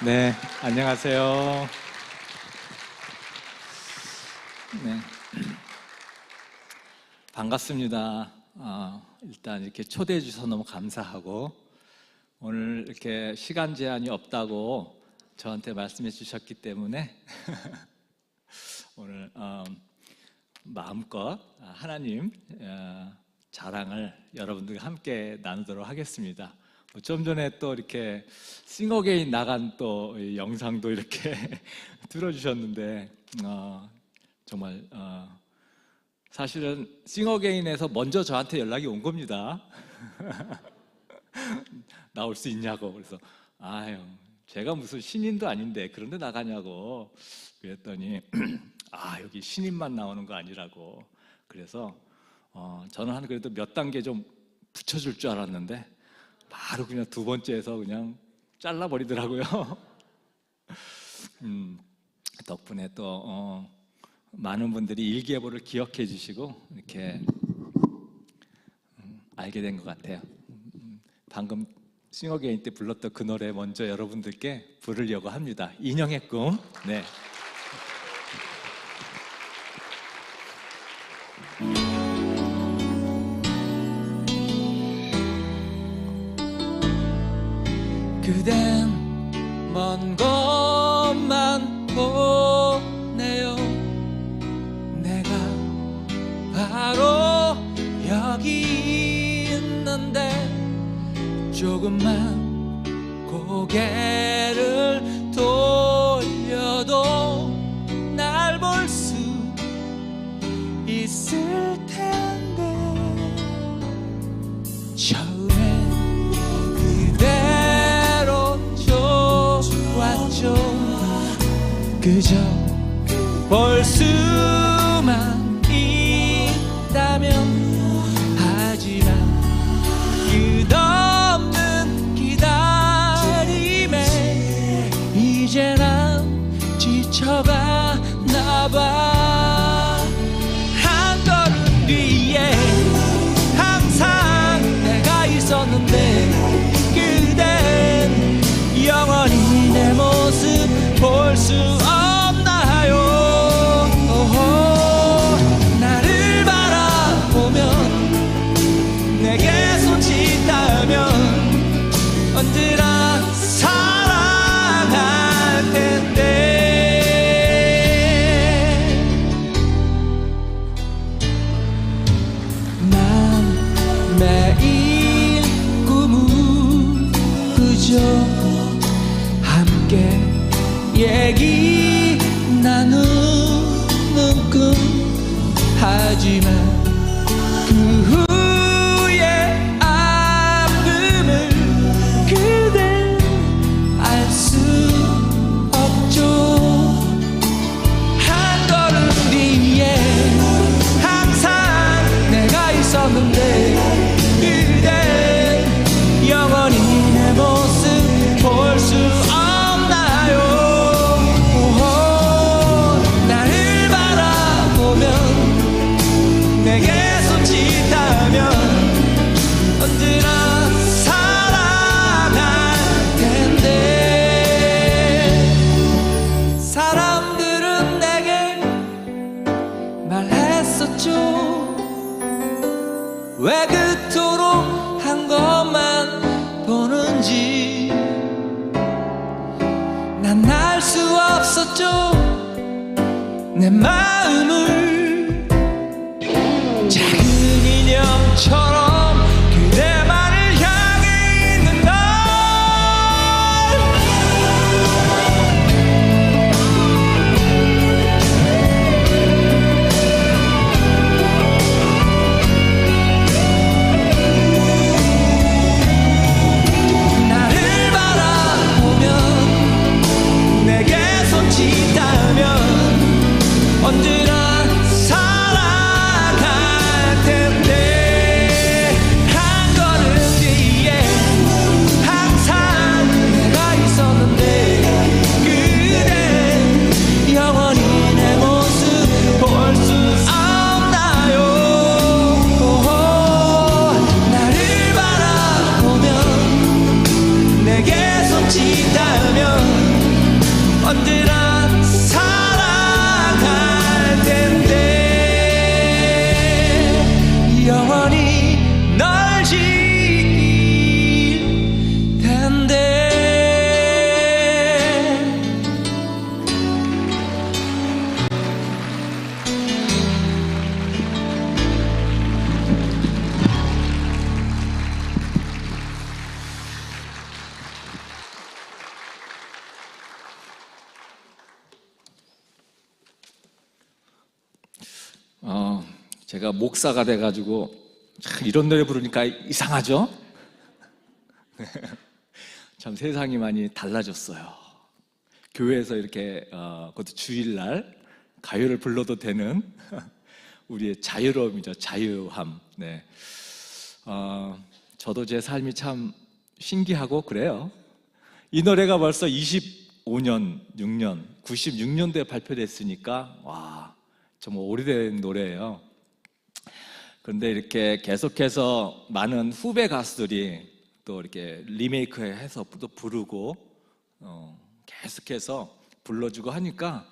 네, 안녕하세요. 네, 반갑습니다. 일단 이렇게 초대해 주셔서 너무 감사하고, 오늘 이렇게 시간 제한이 없다고 저한테 말씀해 주셨기 때문에 오늘 마음껏 하나님 자랑을 여러분들과 함께 나누도록 하겠습니다. 좀 전에 또 이렇게 싱어게인 나간 또 영상도 이렇게 들어주셨는데 정말 사실은 싱어게인에서 먼저 저한테 연락이 온 겁니다. 나올 수 있냐고. 그래서 아유, 제가 무슨 신인도 아닌데 그런데 나가냐고 그랬더니 여기 신인만 나오는 거 아니라고. 그래서 저는 한 그래도 몇 단계 좀 붙여줄 줄 알았는데 바로 그냥 두 번째에서 그냥 잘라버리더라고요. 덕분에 또 많은 분들이 일기예보를 기억해 주시고 이렇게 알게 된 것 같아요. 방금 싱어게인 때 불렀던 그 노래 먼저 여러분들께 부르려고 합니다. 인형의 꿈. 네. 그댄 먼 것만 보네요. 내가 바로 여기 있는데 조금만 고개를 돌려도 날 볼 수 있을 텐데 처음엔 그대로 좋았죠. 그저 볼 수만 있다면. 하지만 끝없는 기다림에 이제 난 지쳐가나 봐. 한 걸음 뒤에 항상 내가 있었는데 그댄 영원히 내 모습 볼 수 없나요? 나를 바라보면 내게 손짓하면 언제나 사랑할 텐데. 난 매일 꿈을 그저 함께 얘기 나누는 꿈. 하지만 그 후에 아픔을 그댄 알 수 없죠. 한 걸음 뒤에 항상 내가 있었는데 그댄 영원히 내 모습 볼 수 없나요? 나를 바라보면 내게 손짓하면 언제나 사랑할 텐데. 사람들은 내게 말했었죠. 왜 그토록 한 것만 보는지. 난 알 수 없었죠. 내 마음을 작은 인형처럼 그대만을 향해 있는 날. 나를 바라보면 내게 손짓하면 언제나 제가 목사가 돼가지고 참 이런 노래 부르니까 이상하죠? 참 세상이 많이 달라졌어요. 교회에서 이렇게 그것도 주일날 가요를 불러도 되는 우리의 자유로움이죠. 자유함. 네. 저도 제 삶이 참 신기하고 그래요. 이 노래가 벌써 25년, 6년, 96년도에 발표됐으니까 와, 정말 오래된 노래예요. 그런데 이렇게 계속해서 많은 후배 가수들이 또 이렇게 리메이크해서 또 부르고 계속해서 불러주고 하니까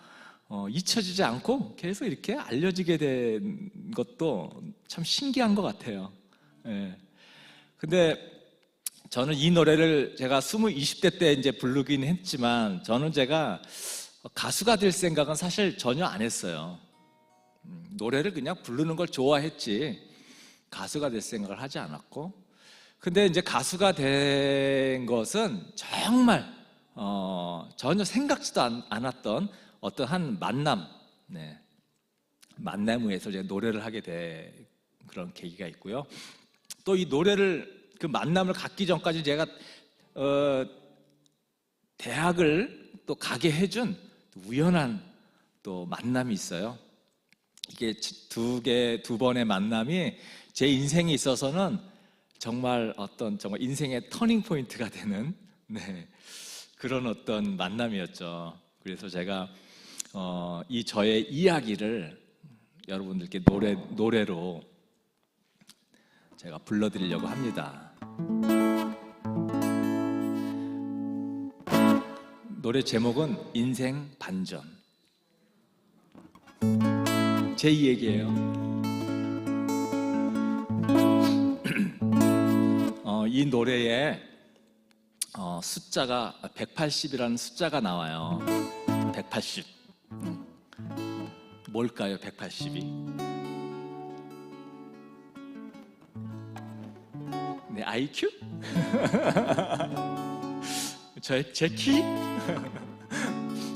잊혀지지 않고 계속 이렇게 알려지게 된 것도 참 신기한 것 같아요. 예. 근데 저는 이 노래를 제가 20대 때 이제 부르긴 했지만 저는 제가 가수가 될 생각은 사실 전혀 안 했어요. 노래를 그냥 부르는 걸 좋아했지 가수가 될 생각을 하지 않았고, 근데 이제 가수가 된 것은 정말 전혀 생각지도 않았던 어떤 한 만남, 네. 만남에 의해서 이제 노래를 하게 된 그런 계기가 있고요. 또 이 노래를 그 만남을 갖기 전까지 제가 대학을 또 가게 해준 우연한 또 만남이 있어요. 이게 두 번의 만남이 제 인생에 있어서는 정말 정말 인생의 터닝 포인트가 되는 네, 그런 어떤 만남이었죠. 그래서 제가 이 저의 이야기를 여러분들께 노래로 제가 불러드리려고 합니다. 노래 제목은 인생 반전. 제 이야기예요. 이 노래에 숫자가 180이라는 숫자가 나와요. 180. 뭘까요, 180이? 내 IQ? 제 키?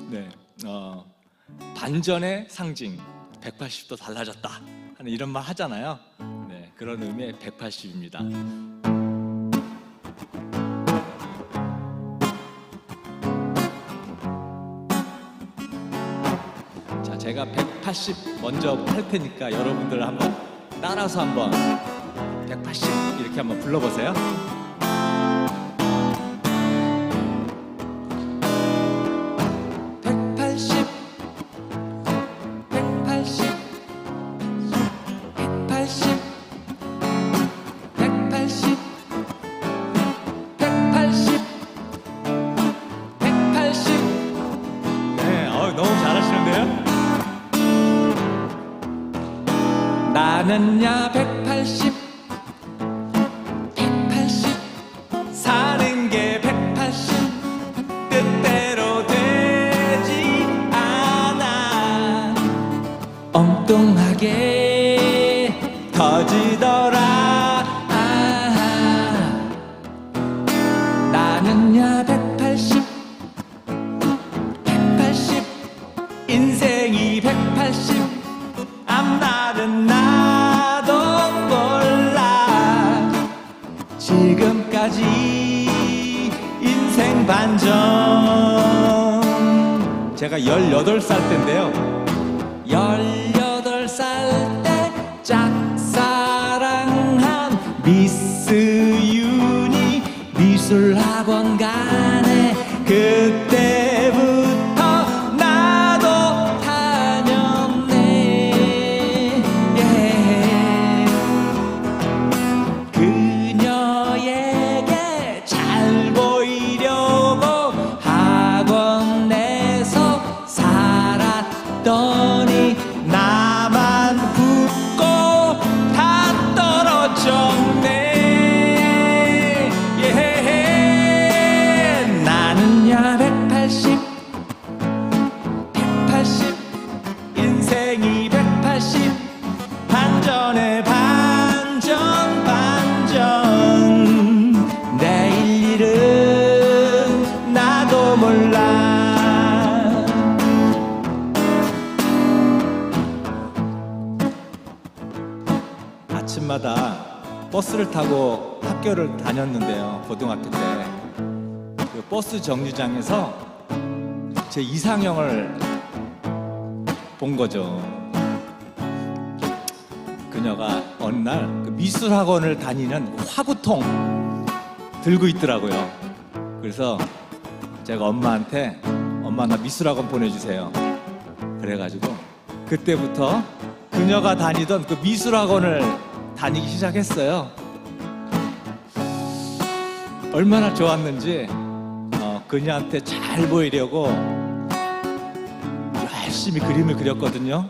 네, 반전의 상징, 180도 달라졌다 하는 이런 말 하잖아요. 네, 그런 의미의 180입니다. 자, 제가 180 먼저 할 테니까 여러분들 한번 따라서 한번 180 이렇게 한번 불러보세요. 180, 180, 180, 180, 180, 180. 네, 너무 잘하시는데요? 나는야 180, 180 사는 게 180 뜻대로 되지 않아. 엉뚱하게 터지더라. 나는야 180, 180 인생이 180 앞날은 나도 몰라. 지금까지 인생 반전. 제가 18살 때인데요. 18살 때 짝사랑한 미스 윤이 미술학원 가네. 그때부터 나도 다녔네. 그녀에게 잘 보이려고 학원 내서 살았더니 나만 붙고 아침마다 버스를 타고 학교를 다녔는데요. 고등학교 때 그 버스 정류장에서 제 이상형을 본 거죠. 그녀가 어느 날 그 미술학원을 다니는 화구통 들고 있더라고요. 그래서 제가 엄마한테 엄마 나 미술학원 보내주세요. 그래가지고 그때부터 그녀가 다니던 그 미술학원을 다니기 시작했어요. 얼마나 좋았는지 그녀한테 잘 보이려고 열심히 그림을 그렸거든요.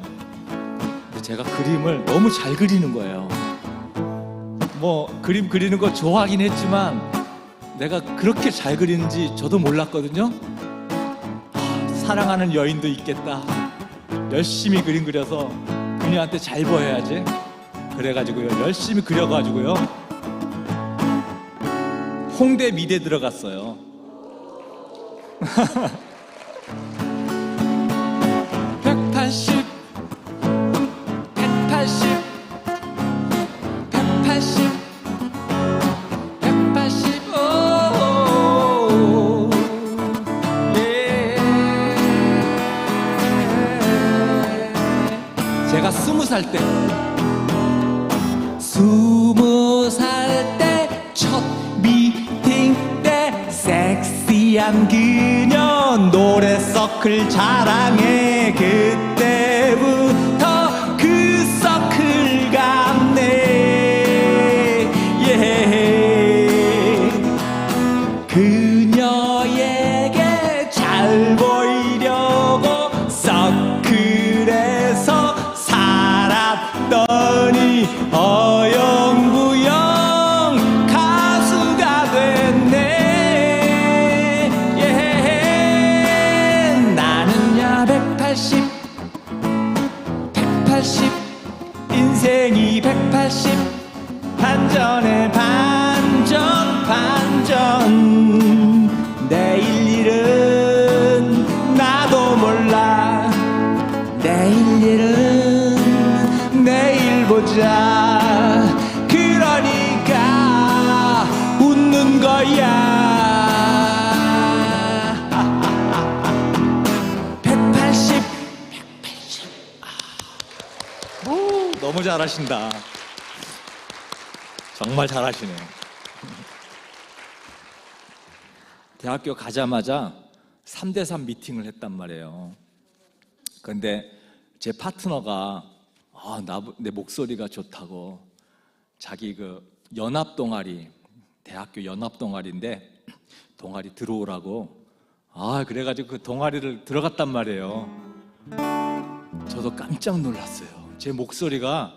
근데 제가 그림을 너무 잘 그리는 거예요. 뭐 그림 그리는 거 좋아하긴 했지만 내가 그렇게 잘 그리는지 저도 몰랐거든요. 사랑하는 여인도 있겠다. 열심히 그림 그려서 그녀한테 잘 보여야지. 그래가지고요 열심히 그려가지고요 홍대 미대 들어갔어요. 180 180 180 180 오, 예. 제가 20살 때 20살 때 첫 미팅 때 섹시한 그녀 노래 서클 자랑해. 그때부터 그 서클 갔네. 예. 그녀에게 잘 보이려고 서클에서 살았더니 어영부영 가수가 됐네. 예. 나는야 180 180 인생이 180 반전에 반전 반전. 내일 일은 나도 몰라. 내일 일은 내일 보자. 그러니까 웃는 거야. 180 180 오, 너무 잘하신다. 정말 잘하시네요. 대학교 가자마자 3대3 미팅을 했단 말이에요. 그런데 제 파트너가 내 목소리가 좋다고 자기 그 연합 동아리, 대학교 연합 동아리인데 동아리 들어오라고 그래가지고 그 동아리를 들어갔단 말이에요. 저도 깜짝 놀랐어요. 제 목소리가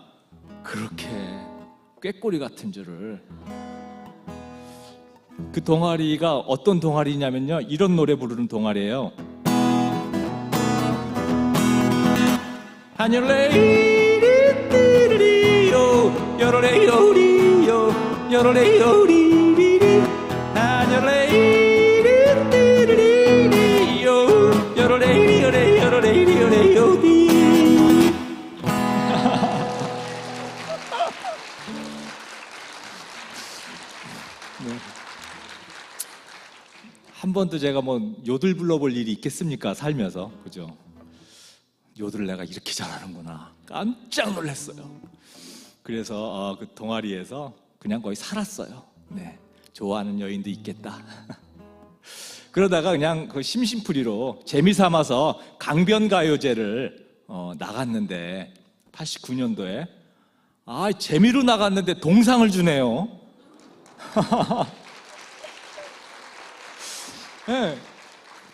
그렇게 꾀꼬리 같은 줄을. 그 동아리가 어떤 동아리냐면요 이런 노래 부르는 동아리예요. 하늘레이리리리요 여로레이로리요 여로레이로리리리 하늘레이리리리요 여로레이리요레 여로레이리요레요리. 한 번도 제가 뭐 요들 불러볼 일이 있겠습니까? 살면서. 그죠? 요들을 내가 이렇게 잘하는구나. 깜짝 놀랐어요. 그래서 그 동아리에서 그냥 거의 살았어요. 네, 좋아하는 여인도 있겠다. 그러다가 그냥 그 심심풀이로 재미삼아서 강변가요제를 나갔는데 89년도에 재미로 나갔는데 동상을 주네요. 네,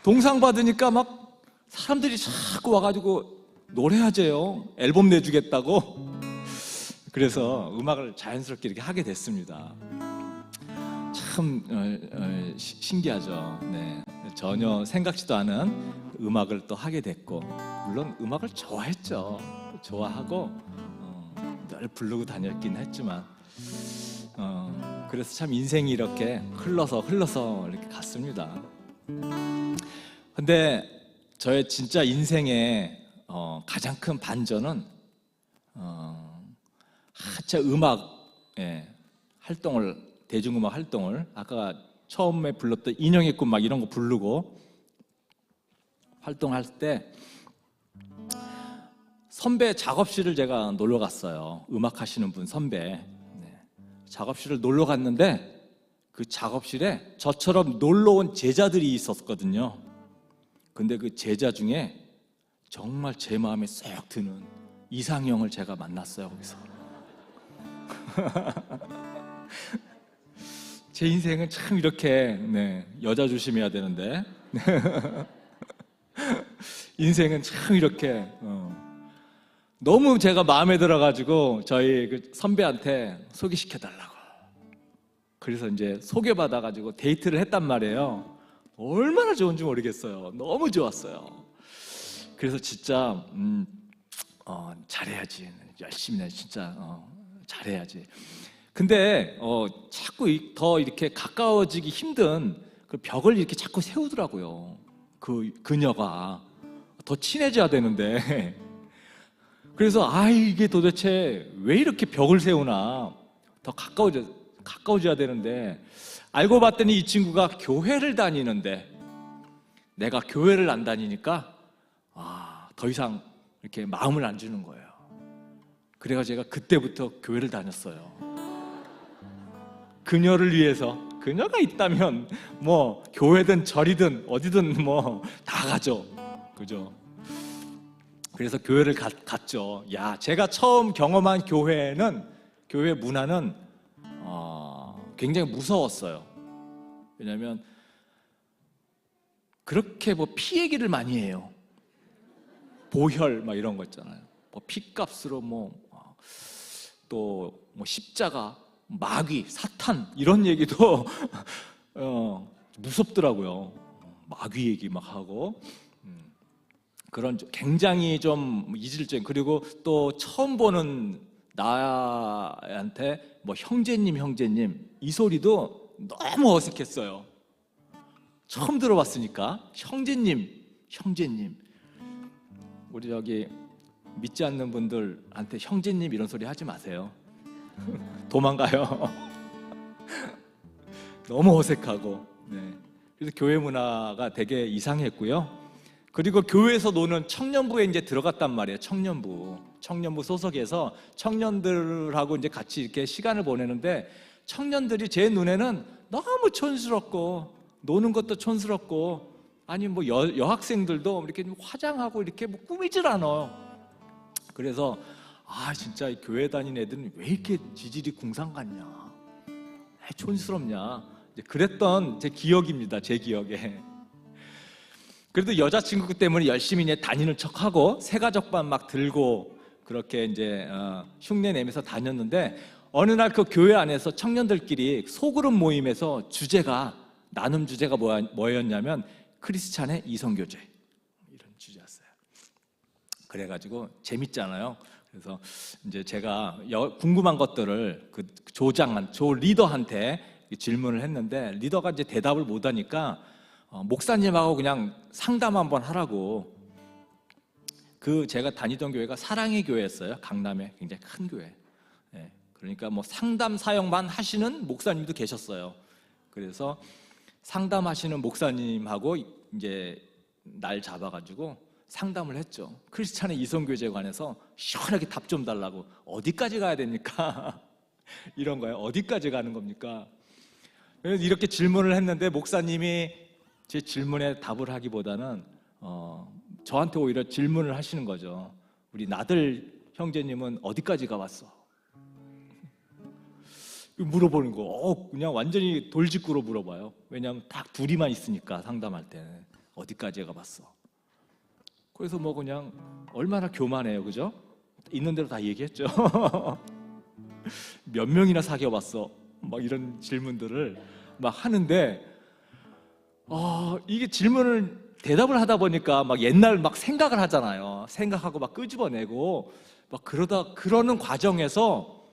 동상 받으니까 막 사람들이 자꾸 와가지고 노래하재요. 앨범 내주겠다고. 그래서 음악을 자연스럽게 이렇게 하게 됐습니다. 참 신기하죠. 네, 전혀 생각지도 않은 음악을 또 하게 됐고, 물론 음악을 좋아했죠. 좋아하고 늘 부르고 다녔긴 했지만 그래서 참 인생이 이렇게 흘러서 이렇게 갔습니다. 근데 저의 진짜 인생의 가장 큰 반전은 자체 음악 활동을, 대중음악 활동을 아까 처음에 불렀던 인형의 꿈 막 이런 거 부르고 활동할 때 선배 작업실을 제가 놀러 갔어요. 음악 하시는 분 선배. 작업실을 놀러 갔는데 그 작업실에 저처럼 놀러 온 제자들이 있었거든요. 근데 그 제자 중에 정말 제 마음에 쏙 드는 이상형을 제가 만났어요, 거기서. 제 인생은 참 이렇게 여자 조심해야 되는데 인생은 참 이렇게 너무 제가 마음에 들어가지고 저희 그 선배한테 소개시켜달라고. 그래서 이제 소개받아가지고 데이트를 했단 말이에요. 얼마나 좋은지 모르겠어요. 너무 좋았어요. 그래서 진짜 잘해야지, 열심히 진짜 잘해야지. 근데 자꾸 더 이렇게 가까워지기 힘든 그 벽을 이렇게 자꾸 세우더라고요. 그녀가 더 친해져야 되는데 그래서 이게 도대체 왜 이렇게 벽을 세우나, 더 가까워져야 되는데 알고 봤더니 이 친구가 교회를 다니는데 내가 교회를 안 다니니까 더 이상 이렇게 마음을 안 주는 거예요. 그래가지고 제가 그때부터 교회를 다녔어요. 그녀를 위해서. 그녀가 있다면 뭐 교회든 절이든 어디든 뭐 다 가죠. 그죠? 그래서 교회를 갔죠. 제가 처음 경험한 교회 문화는 굉장히 무서웠어요. 왜냐하면 그렇게 뭐 피 얘기를 많이 해요. 보혈 막 이런 거 있잖아요. 뭐 피값으로 또 십자가, 마귀, 사탄 이런 얘기도 무섭더라고요. 마귀 얘기 막 하고 그런 굉장히 좀 이질적인, 그리고 또 처음 보는 나한테 뭐 형제님 이 소리도 너무 어색했어요. 처음 들어봤으니까 형제님 우리 저기 믿지 않는 분들한테 형제님 이런 소리 하지 마세요. 도망가요. 너무 어색하고. 그래서 교회 문화가 되게 이상했고요. 그리고 교회에서 노는 청년부에 이제 들어갔단 말이에요. 청년부 소속에서 청년들하고 이제 같이 이렇게 시간을 보내는데 청년들이 제 눈에는 너무 촌스럽고 노는 것도 촌스럽고, 아니 뭐 여학생들도 이렇게 화장하고 이렇게 뭐 꾸미질 않아요. 그래서 진짜 이 교회 다니는 애들은 왜 이렇게 지질이 궁상 같냐, 촌스럽냐, 그랬던 제 기억입니다. 제 기억에. 그래도 여자친구 때문에 열심히 이제 다니는 척하고 새가족반 막 들고 그렇게 이제 흉내 내면서 다녔는데, 어느 날 그 교회 안에서 청년들끼리 소그룹 모임에서 나눔 주제가 뭐였냐면 크리스찬의 이성교제, 이런 주제였어요. 그래가지고 재밌잖아요. 그래서 이제 제가 궁금한 것들을 그 조 리더한테 질문을 했는데, 리더가 이제 대답을 못하니까 목사님하고 그냥 상담 한번 하라고. 제가 다니던 교회가 사랑의 교회였어요. 강남에 굉장히 큰 교회. 그러니까 뭐 상담 사역만 하시는 목사님도 계셨어요. 그래서 상담하시는 목사님하고 이제 날 잡아가지고 상담을 했죠. 크리스찬의 이성교제에 관해서 시원하게 답 좀 달라고. 어디까지 가야 됩니까? 이런 거예요. 어디까지 가는 겁니까? 그래서 이렇게 질문을 했는데 목사님이 제 질문에 답을 하기보다는 저한테 오히려 질문을 하시는 거죠. 우리 나들 형제님은 어디까지 가봤어? 물어보는 거. 그냥 완전히 돌직구로 물어봐요. 왜냐하면 딱 둘이만 있으니까 상담할 때는 어디까지 가봤어? 그래서 뭐 그냥 얼마나 교만해요, 그죠? 있는 대로 다 얘기했죠. 몇 명이나 사귀어봤어? 막 이런 질문들을 막 하는데, 이게 대답을 하다 보니까 막 옛날 막 생각을 하잖아요. 생각하고 막 끄집어내고 막 그러는 과정에서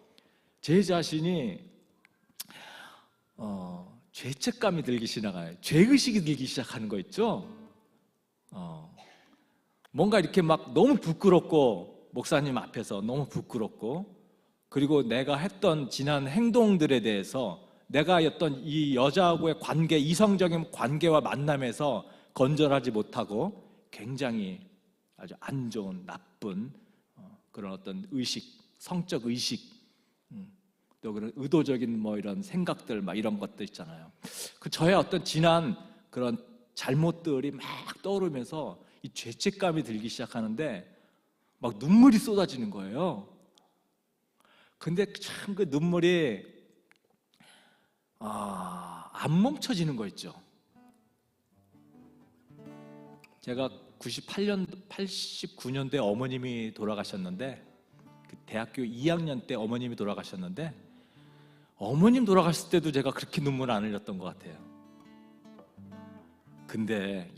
제 자신이 죄책감이 들기 시작해요. 죄의식이 들기 시작하는 거 있죠. 뭔가 이렇게 막 너무 부끄럽고, 목사님 앞에서 너무 부끄럽고, 그리고 내가 했던 지난 행동들에 대해서 내가 어떤 이 여자하고의 관계, 이성적인 관계와 만남에서 건전하지 못하고 굉장히 아주 안 좋은 나쁜 그런 어떤 의식, 성적 의식, 또 그런 의도적인 뭐 이런 생각들 막 이런 것들 있잖아요. 그 저의 어떤 지난 그런 잘못들이 막 떠오르면서 이 죄책감이 들기 시작하는데 막 눈물이 쏟아지는 거예요. 근데 참 그 눈물이 안 멈춰지는 거 있죠. 제가 89년도에 어머님이 돌아가셨는데, 그 대학교 2학년 때 어머님이 돌아가셨는데, 어머님 돌아가실 때도 제가 그렇게 눈물 안 흘렸던 것 같아요. 근데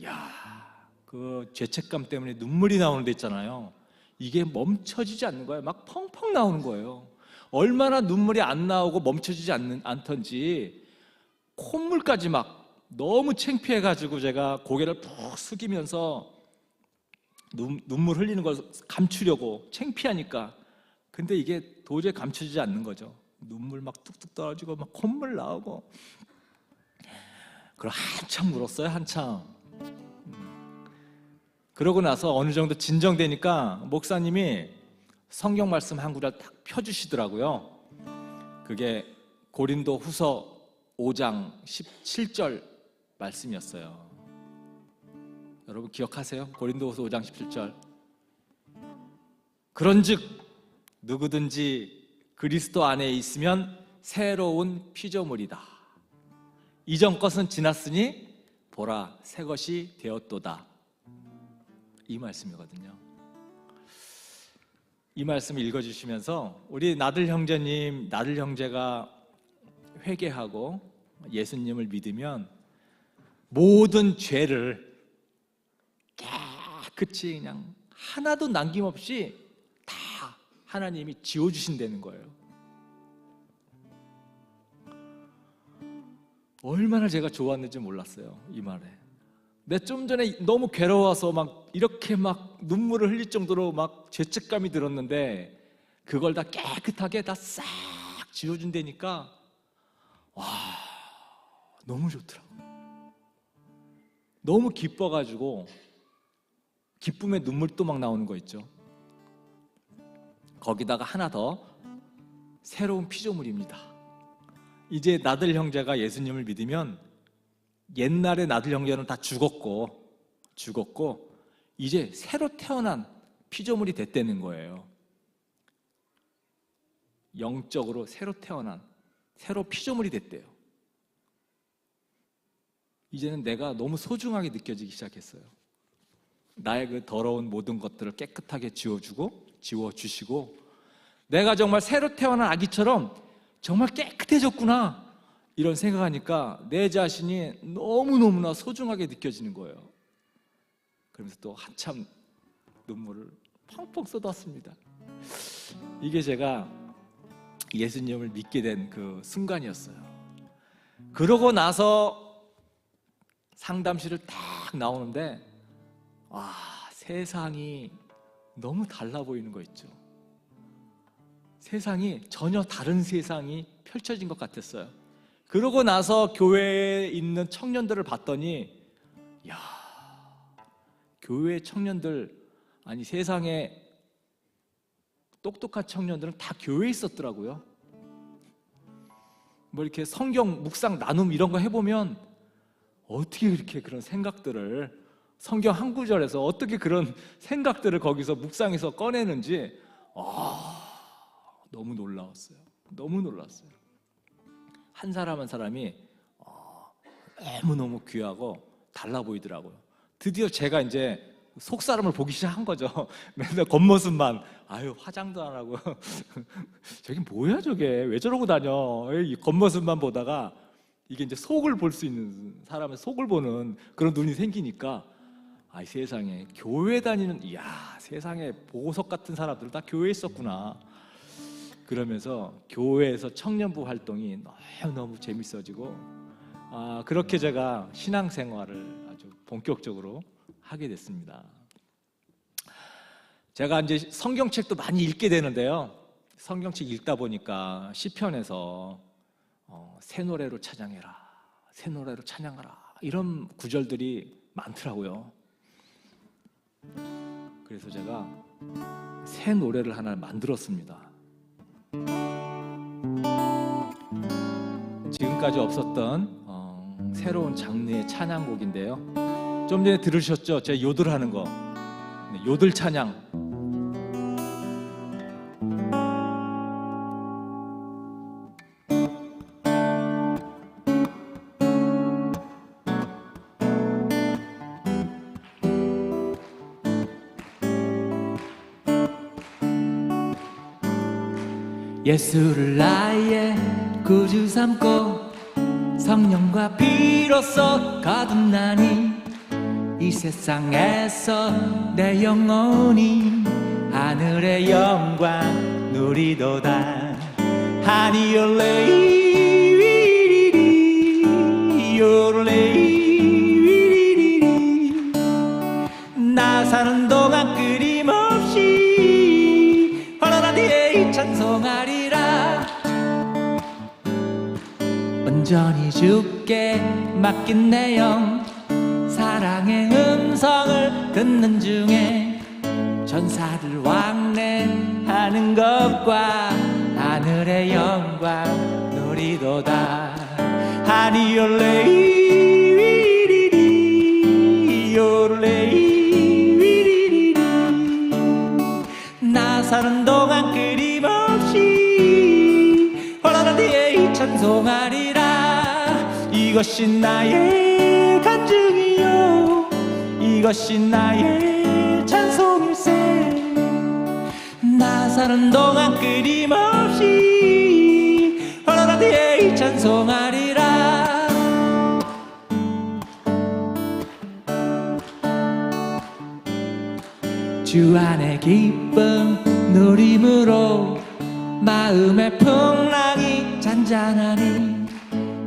그 죄책감 때문에 눈물이 나오는 데 있잖아요. 이게 멈춰지지 않는 거예요. 막 펑펑 나오는 거예요. 얼마나 눈물이 안 나오고 멈춰지지 않던지 콧물까지 막 너무 창피해가지고 제가 고개를 푹 숙이면서 눈물 흘리는 걸 감추려고, 창피하니까. 근데 이게 도저히 감춰지지 않는 거죠. 눈물 막 뚝뚝 떨어지고 막 콧물 나오고. 그럼 한참 울었어요. 한참. 그러고 나서 어느 정도 진정되니까 목사님이 성경 말씀 한 구절 딱 펴주시더라고요. 그게 고린도 후서 5장 17절 말씀이었어요. 여러분 기억하세요? 고린도 후서 5장 17절. 그런즉 누구든지 그리스도 안에 있으면 새로운 피조물이다. 이전 것은 지났으니 보라 새 것이 되었도다. 이 말씀이거든요. 이 말씀을 읽어주시면서 우리 나들 형제가 회개하고 예수님을 믿으면 모든 죄를 깨끗이 그냥 하나도 남김없이 다 하나님이 지워주신다는 거예요. 얼마나 제가 좋았는지 몰랐어요, 이 말에. 내가 좀 전에 너무 괴로워서 막 이렇게 막 눈물을 흘릴 정도로 막 죄책감이 들었는데 그걸 다 깨끗하게 다 싹 지워준다니까 와, 너무 좋더라고요. 너무 기뻐가지고 기쁨의 눈물도 막 나오는 거 있죠. 거기다가 하나 더, 새로운 피조물입니다. 이제 나들 형제가 예수님을 믿으면 옛날에 나들 형제는 다 죽었고 이제 새로 태어난 피조물이 됐다는 거예요. 영적으로 새로 태어난 새로 피조물이 됐대요. 이제는 내가 너무 소중하게 느껴지기 시작했어요. 나의 그 더러운 모든 것들을 깨끗하게 지워주시고 내가 정말 새로 태어난 아기처럼 정말 깨끗해졌구나, 이런 생각하니까 내 자신이 너무너무나 소중하게 느껴지는 거예요. 그러면서 또 한참 눈물을 펑펑 쏟았습니다. 이게 제가 예수님을 믿게 된 그 순간이었어요. 그러고 나서 상담실을 딱 나오는데 세상이 너무 달라 보이는 거 있죠. 세상이 전혀 다른 세상이 펼쳐진 것 같았어요. 그러고 나서 교회에 있는 청년들을 봤더니 교회 청년들, 아니 세상에 똑똑한 청년들은 다 교회에 있었더라고요. 뭐 이렇게 성경 묵상 나눔 이런 거 해보면 어떻게 이렇게 그런 생각들을, 성경 한 구절에서 어떻게 그런 생각들을 거기서 묵상해서 꺼내는지 너무 놀라웠어요. 너무 놀랐어요. 한 사람 한 사람이 너무너무 귀하고 달라 보이더라고요. 드디어 제가 이제 속사람을 보기 시작한 거죠. 맨날 겉모습만, 화장도 안 하고 저게 뭐야, 저게 왜 저러고 다녀, 이 겉모습만 보다가 이게 이제 속을 볼 수 있는, 사람의 속을 보는 그런 눈이 생기니까 세상에 교회 다니는, 세상에 보석 같은 사람들 다 교회에 있었구나. 그러면서 교회에서 청년부 활동이 너무너무 재밌어지고 그렇게 제가 신앙생활을 아주 본격적으로 하게 됐습니다. 제가 이제 성경책도 많이 읽게 되는데요. 성경책 읽다 보니까 시편에서 새 노래로 찬양해라, 새 노래로 찬양하라 이런 구절들이 많더라고요. 그래서 제가 새 노래를 하나 만들었습니다. 지금까지 없었던 새로운 장르의 찬양곡인데요. 좀 전에 들으셨죠? 제가 요들하는 거, 요들 찬양. 예수를 나의 구주 삼고 성령과 비로소 거듭나니 이 세상에서 내 영혼이 하늘의 영광 누리도다. 하니올레이 요레이 나 사는 동안 끊임없이 환호한 뒤에 찬송하리라. 온전히 주께 맡긴 내 영 사랑의 음성을 듣는 중에 전사들 왕래하는 것과 하늘의 영광 누리도다. 하니올레이 요레이 나 사는 동안 끊임없이 환호한 뒤에 찬송하리라. 이것이 나의 간증이요 이것이 나의 찬송일세. 나 사는 동안 끊임없이 환호한 뒤에 찬송하리라. 주 안의 기쁨 누림으로 마음의 풍랑이 잔잔하니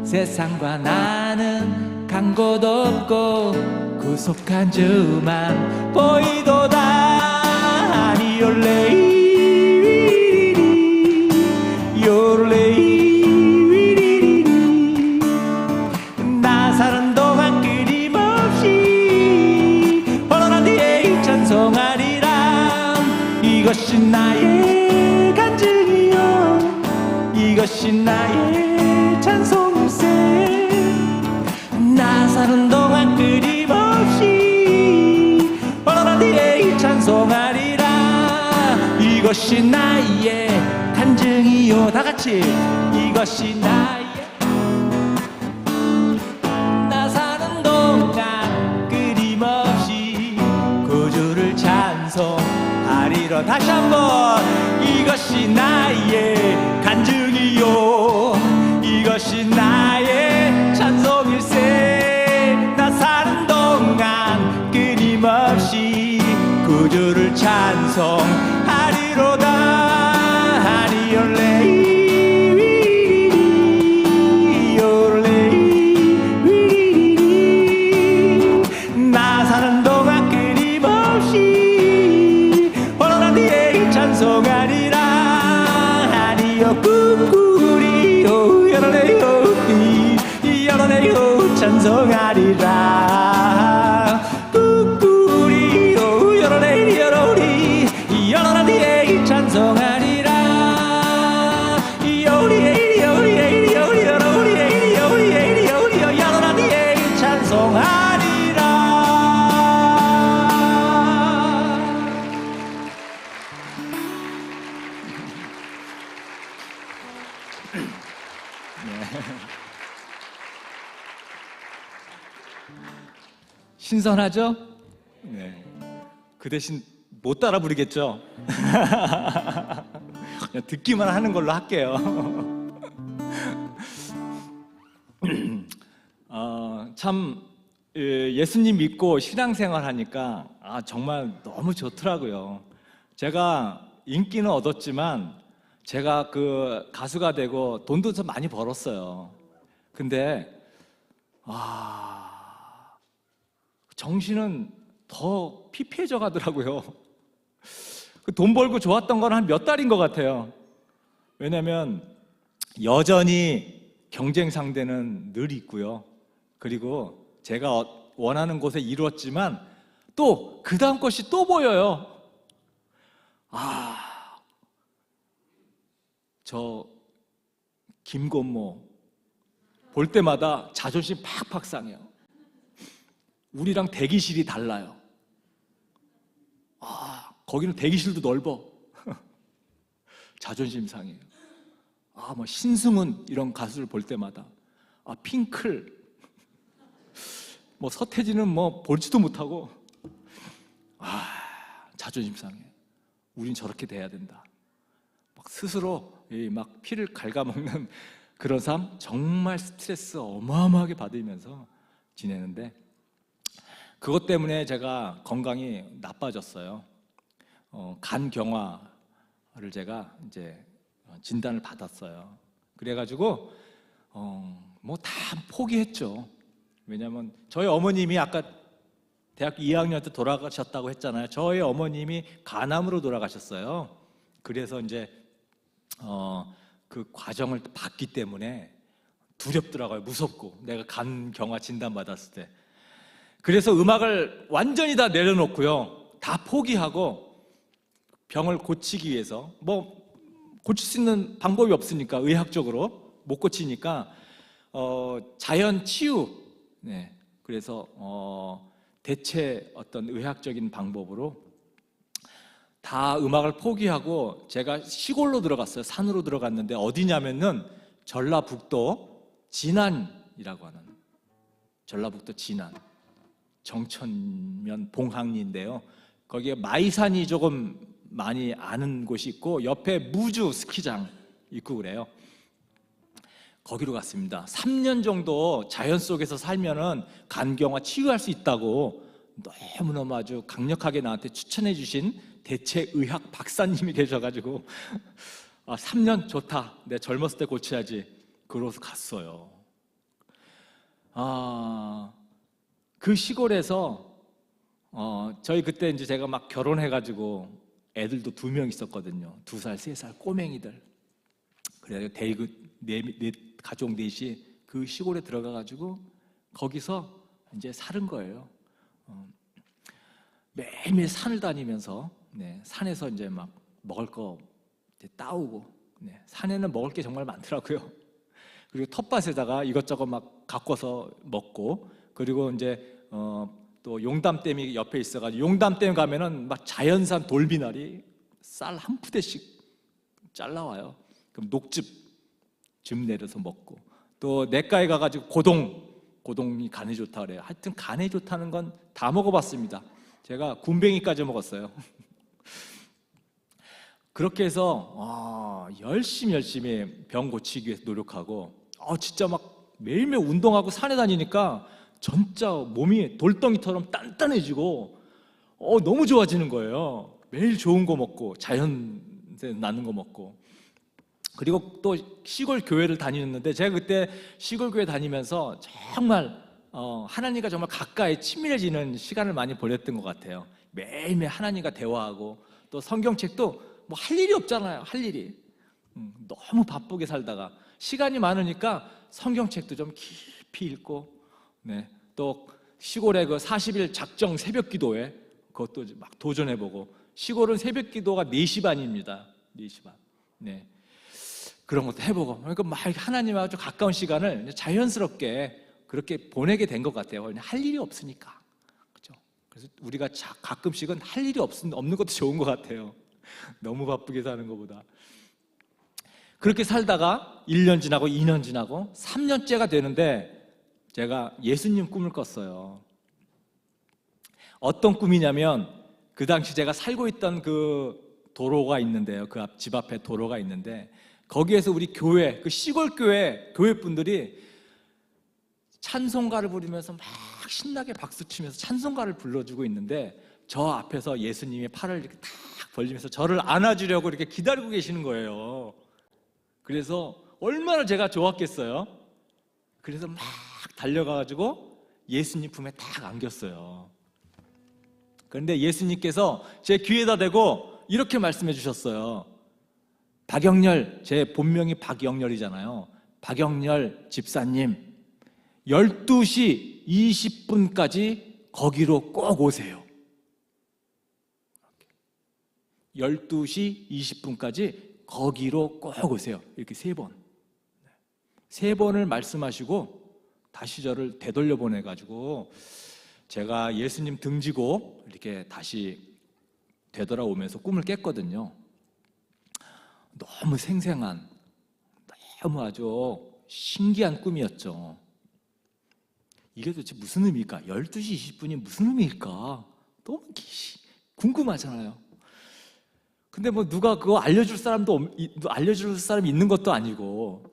세상과 나는 간 곳 없고 구속한 주만 보이도다. 하니올레이 요레이 나 사는 동안 끊임없이 환호한 뒤에 찬송하리라. 이것이 나의 간증이요 이것이 나의 찬송일세. 나 사는 동안 끊임없이 환호한 뒤에 찬송하리라. 이것이 나의 간증이요 다같이 이것이 나의 나 사는 동안 끊임없이 구주를 찬송하리라. 다시 한번 이것이 나의 간증이요 이것이 나의 찬송일세. 나 사는 동안 끊임없이 구주를 찬송하리로다. 하니올레이 요레이 나 사는 동안 끊임없이 환호한 뒤에 찬송하리라. 하니요 꾸꾸리요 요레요 요레요 찬송하리라. 꾸꾸리요 요레이 요레이 환호한 뒤에 찬송하리라. 요리에이 요리에이 요리 요리에이 요리에이 요리 환호한 뒤에 찬송하리라. 신선하죠? 네. 그 대신 못 따라 부르겠죠? 그냥 듣기만 하는 걸로 할게요. 참 예수님 믿고 신앙생활 하니까 정말 너무 좋더라고요. 제가 인기는 얻었지만 제가 그 가수가 되고 돈도 좀 많이 벌었어요. 근데 정신은 더 피폐해져 가더라고요. 그 돈 벌고 좋았던 건 한 몇 달인 것 같아요. 왜냐하면 여전히 경쟁 상대는 늘 있고요. 그리고 제가 원하는 곳에 이루었지만 또 그 다음 것이 또 보여요. 저 김건모 볼 때마다 자존심 팍팍 상해요. 우리랑 대기실이 달라요. 거기는 대기실도 넓어. 자존심 상해요. 뭐 신승훈 이런 가수를 볼 때마다 핑클 뭐 서태지는 뭐 볼지도 못하고 자존심 상해. 우린 저렇게 돼야 된다. 막 스스로 막 피를 갉아먹는 그런 삶, 정말 스트레스 어마어마하게 받으면서 지내는데 그것 때문에 제가 건강이 나빠졌어요. 간경화를 제가 이제 진단을 받았어요. 그래가지고 뭐 다 포기했죠. 왜냐하면 저희 어머님이 아까 대학교 2학년 때 돌아가셨다고 했잖아요. 저희 어머님이 간암으로 돌아가셨어요. 그래서 이제 그 과정을 봤기 때문에 두렵더라고요. 무섭고 내가 간경화 진단 받았을 때. 그래서 음악을 완전히 다 내려놓고요, 다 포기하고 병을 고치기 위해서, 뭐 고칠 수 있는 방법이 없으니까, 의학적으로 못 고치니까 자연 치유, 그래서 대체 어떤 의학적인 방법으로 다 음악을 포기하고 제가 시골로 들어갔어요. 산으로 들어갔는데 어디냐면은 전라북도 진안이라고 하는, 전라북도 진안 정천면 봉황리인데요. 거기에 마이산이 조금 많이 아는 곳이 있고 옆에 무주 스키장 있고 그래요. 거기로 갔습니다. 3년 정도 자연 속에서 살면은 간경화 치유할 수 있다고 너무너무 아주 강력하게 나한테 추천해 주신 대체의학 박사님이 계셔가지고 3년 좋다, 내 젊었을 때 고쳐야지, 그러고서 갔어요. 그 시골에서 저희 그때 이제 제가 막 결혼해가지고 애들도 2명 있었거든요. 2살, 3살 꼬맹이들. 그래서 가족 넷이 그 시골에 들어가가지고 거기서 이제 사는 거예요. 매일매일 산을 다니면서 산에서 이제 막 먹을 거 이제 따오고, 산에는 먹을 게 정말 많더라고요. 그리고 텃밭에다가 이것저것 막 가꿔서 먹고, 그리고 이제 또 용담댐이 옆에 있어가지고 용담댐 가면은 막 자연산 돌미나리 쌀 한 푸대씩 잘라와요. 그럼 녹즙 내려서 먹고, 또 냇가에 가가지고 고동이 간에 좋다 그래요. 하여튼 간에 좋다는 건 다 먹어봤습니다. 제가 군뱅이까지 먹었어요. 그렇게 해서 열심히 병 고치기 위해서 노력하고, 진짜 막 매일매일 운동하고 산에 다니니까 진짜 몸이 돌덩이처럼 단단해지고 너무 좋아지는 거예요. 매일 좋은 거 먹고 자연에서 나는 거 먹고. 그리고 또 시골 교회를 다니는데 제가 그때 시골 교회 다니면서 정말 하나님과 정말 가까이 친밀해지는 시간을 많이 보냈던 것 같아요. 매일매일 하나님과 대화하고, 또 성경책도 뭐 할 일이 없잖아요. 할 일이 너무 바쁘게 살다가 시간이 많으니까 성경책도 좀 깊이 읽고, 또 시골의 그 40일 작정 새벽 기도회 그것도 막 도전해보고, 시골은 새벽 기도가 4시 반입니다. 4시 반. 그런 것도 해보고, 그러니까 막 하나님하고 좀 가까운 시간을 자연스럽게 그렇게 보내게 된 것 같아요. 할 일이 없으니까. 그렇죠? 그래서 우리가 가끔씩은 할 일이 없는 것도 좋은 것 같아요. 너무 바쁘게 사는 것보다. 그렇게 살다가 1년 지나고 2년 지나고 3년째가 되는데 제가 예수님 꿈을 꿨어요. 어떤 꿈이냐면, 그 당시 제가 살고 있던 그 도로가 있는데요. 그 집 앞에 도로가 있는데 거기에서 우리 교회, 그 시골 교회 분들이 찬송가를 부르면서 막 신나게 박수 치면서 찬송가를 불러주고 있는데, 저 앞에서 예수님이 팔을 이렇게 탁 벌리면서 저를 안아주려고 이렇게 기다리고 계시는 거예요. 그래서 얼마나 제가 좋았겠어요. 그래서 막 달려가가지고 예수님 품에 딱 안겼어요. 그런데 예수님께서 제 귀에다 대고 이렇게 말씀해 주셨어요. 박영렬, 제 본명이 박영렬이잖아요. 박영렬 집사님 12시 20분까지 거기로 꼭 오세요. 12시 20분까지 거기로 꼭 오세요. 이렇게 3번. 3번을 말씀하시고 다시 저를 되돌려 보내가지고 제가 예수님 등지고 이렇게 다시 되돌아오면서 꿈을 깼거든요. 너무 생생한, 너무 아주 신기한 꿈이었죠. 이게 도대체 무슨 의미일까? 12시 20분이 무슨 의미일까? 너무 궁금하잖아요. 근데 뭐 누가 그거 알려줄 사람이 있는 것도 아니고,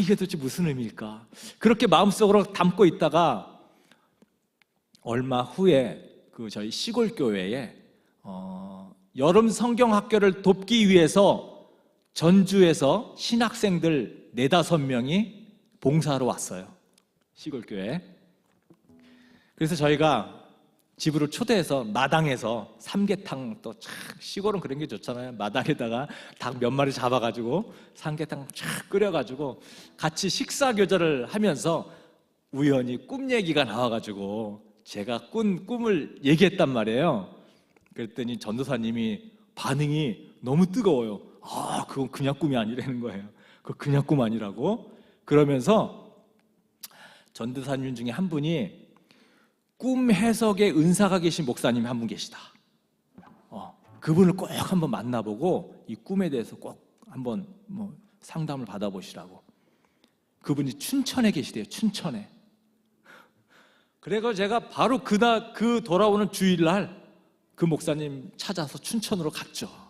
이게 도대체 무슨 의미일까? 그렇게 마음속으로 담고 있다가 얼마 후에 저희 시골 교회에 여름 성경 학교를 돕기 위해서 전주에서 신학생들 4-5명이 봉사하러 왔어요. 시골 교회. 그래서 저희가 집으로 초대해서 마당에서 삼계탕, 또 시골은 그런 게 좋잖아요. 마당에다가 닭 몇 마리 잡아가지고 삼계탕 쫙 끓여가지고 같이 식사 교절을 하면서 우연히 꿈 얘기가 나와가지고 제가 꾼 꿈을 얘기했단 말이에요. 그랬더니 전도사님이 반응이 너무 뜨거워요. 그건 그냥 꿈이 아니라는 거예요. 그거 그냥 꿈 아니라고. 그러면서 전도사님 중에 한 분이 꿈 해석의 은사가 계신 목사님이 한 분 계시다. 그분을 꼭 한번 만나보고 이 꿈에 대해서 꼭 한번 상담을 받아보시라고. 그분이 춘천에 계시대요. 춘천에. 그래서 제가 바로 그 돌아오는 주일날 그 목사님 찾아서 춘천으로 갔죠.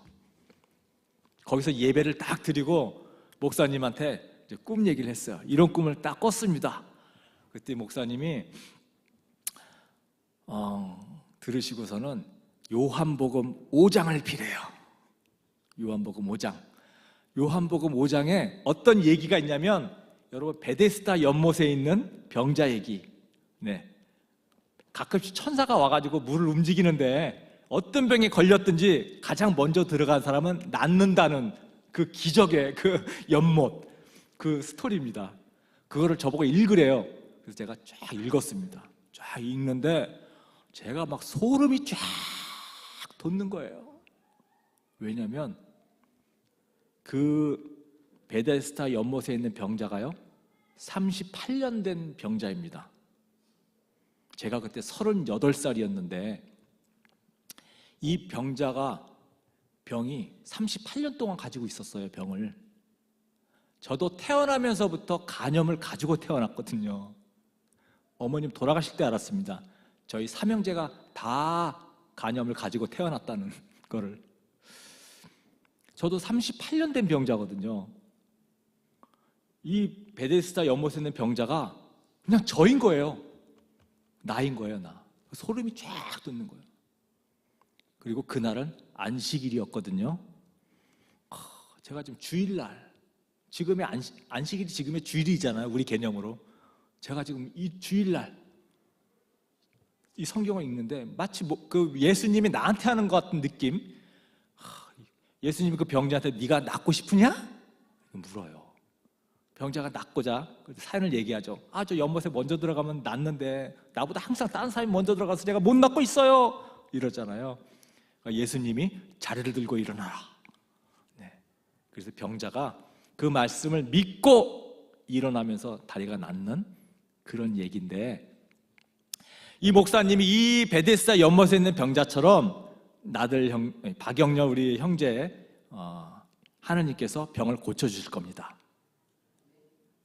거기서 예배를 딱 드리고 목사님한테 이제 꿈 얘기를 했어요. 이런 꿈을 딱 꿨습니다. 그때 목사님이 들으시고서는 요한복음 5장을 피래요. 요한복음 5장. 요한복음 5장에 어떤 얘기가 있냐면, 여러분 베데스다 연못에 있는 병자 얘기. 네. 가끔씩 천사가 와가지고 물을 움직이는데 어떤 병에 걸렸든지 가장 먼저 들어간 사람은 낫는다는 그 기적의 그 연못, 그 스토리입니다. 그거를 저보고 읽으래요. 그래서 제가 쫙 읽었습니다. 쫙 읽는데 제가 막 소름이 쫙 돋는 거예요. 왜냐하면 그 베데스다 연못에 있는 병자가요 38년 된 병자입니다. 제가 그때 38살이었는데 이 병자가 병이 38년 동안 가지고 있었어요. 병을. 저도 태어나면서부터 간염을 가지고 태어났거든요. 어머님 돌아가실 때 알았습니다. 저희 삼형제가 다 간염을 가지고 태어났다는 거를. 저도 38년 된 병자거든요. 이 베데스다 연못에 있는 병자가 그냥 저인 거예요. 나인 거예요, 나. 소름이 쫙 돋는 거예요. 그리고 그날은 안식일이었거든요. 제가 지금 주일날, 지금의 안식일이 지금의 주일이잖아요, 우리 개념으로. 제가 지금 이 주일날 이 성경을 읽는데 마치 그 예수님이 나한테 하는 것 같은 느낌. 예수님이 그 병자한테 네가 낫고 싶으냐? 물어요. 병자가 낫고자 사연을 얘기하죠. 저 연못에 먼저 들어가면 낫는데 나보다 항상 다른 사람이 먼저 들어가서 제가 못 낫고 있어요, 이러잖아요. 예수님이 자리를 들고 일어나라. 네. 그래서 병자가 그 말씀을 믿고 일어나면서 다리가 낫는 그런 얘기인데, 이 목사님이 이 베데스다 연못에 있는 병자처럼 박영렬 우리 형제 하나님께서 병을 고쳐주실 겁니다.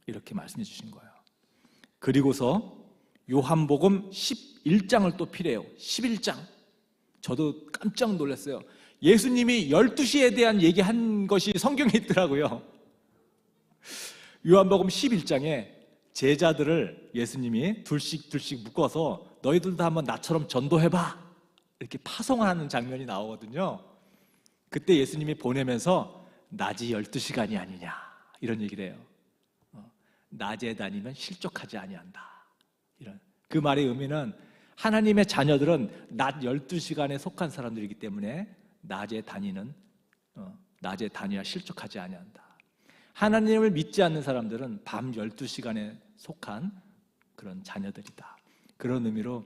이렇게 말씀해 주신 거예요. 그리고서 요한복음 11장을 또 피래요. 11장. 저도 깜짝 놀랐어요. 예수님이 12시에 대한 얘기한 것이 성경에 있더라고요. 요한복음 11장에 제자들을 예수님이 둘씩 묶어서 너희들도 한번 나처럼 전도해봐, 이렇게 파송하는 장면이 나오거든요. 그때 예수님이 보내면서 낮이 12시간이 아니냐 이런 얘기를 해요. 낮에 다니면 실족하지 아니한다. 이런 그 말의 의미는 하나님의 자녀들은 낮 12시간에 속한 사람들이기 때문에 낮에 낮에 다니라 실족하지 아니한다. 하나님을 믿지 않는 사람들은 밤 12시간에 속한 그런 자녀들이다. 그런 의미로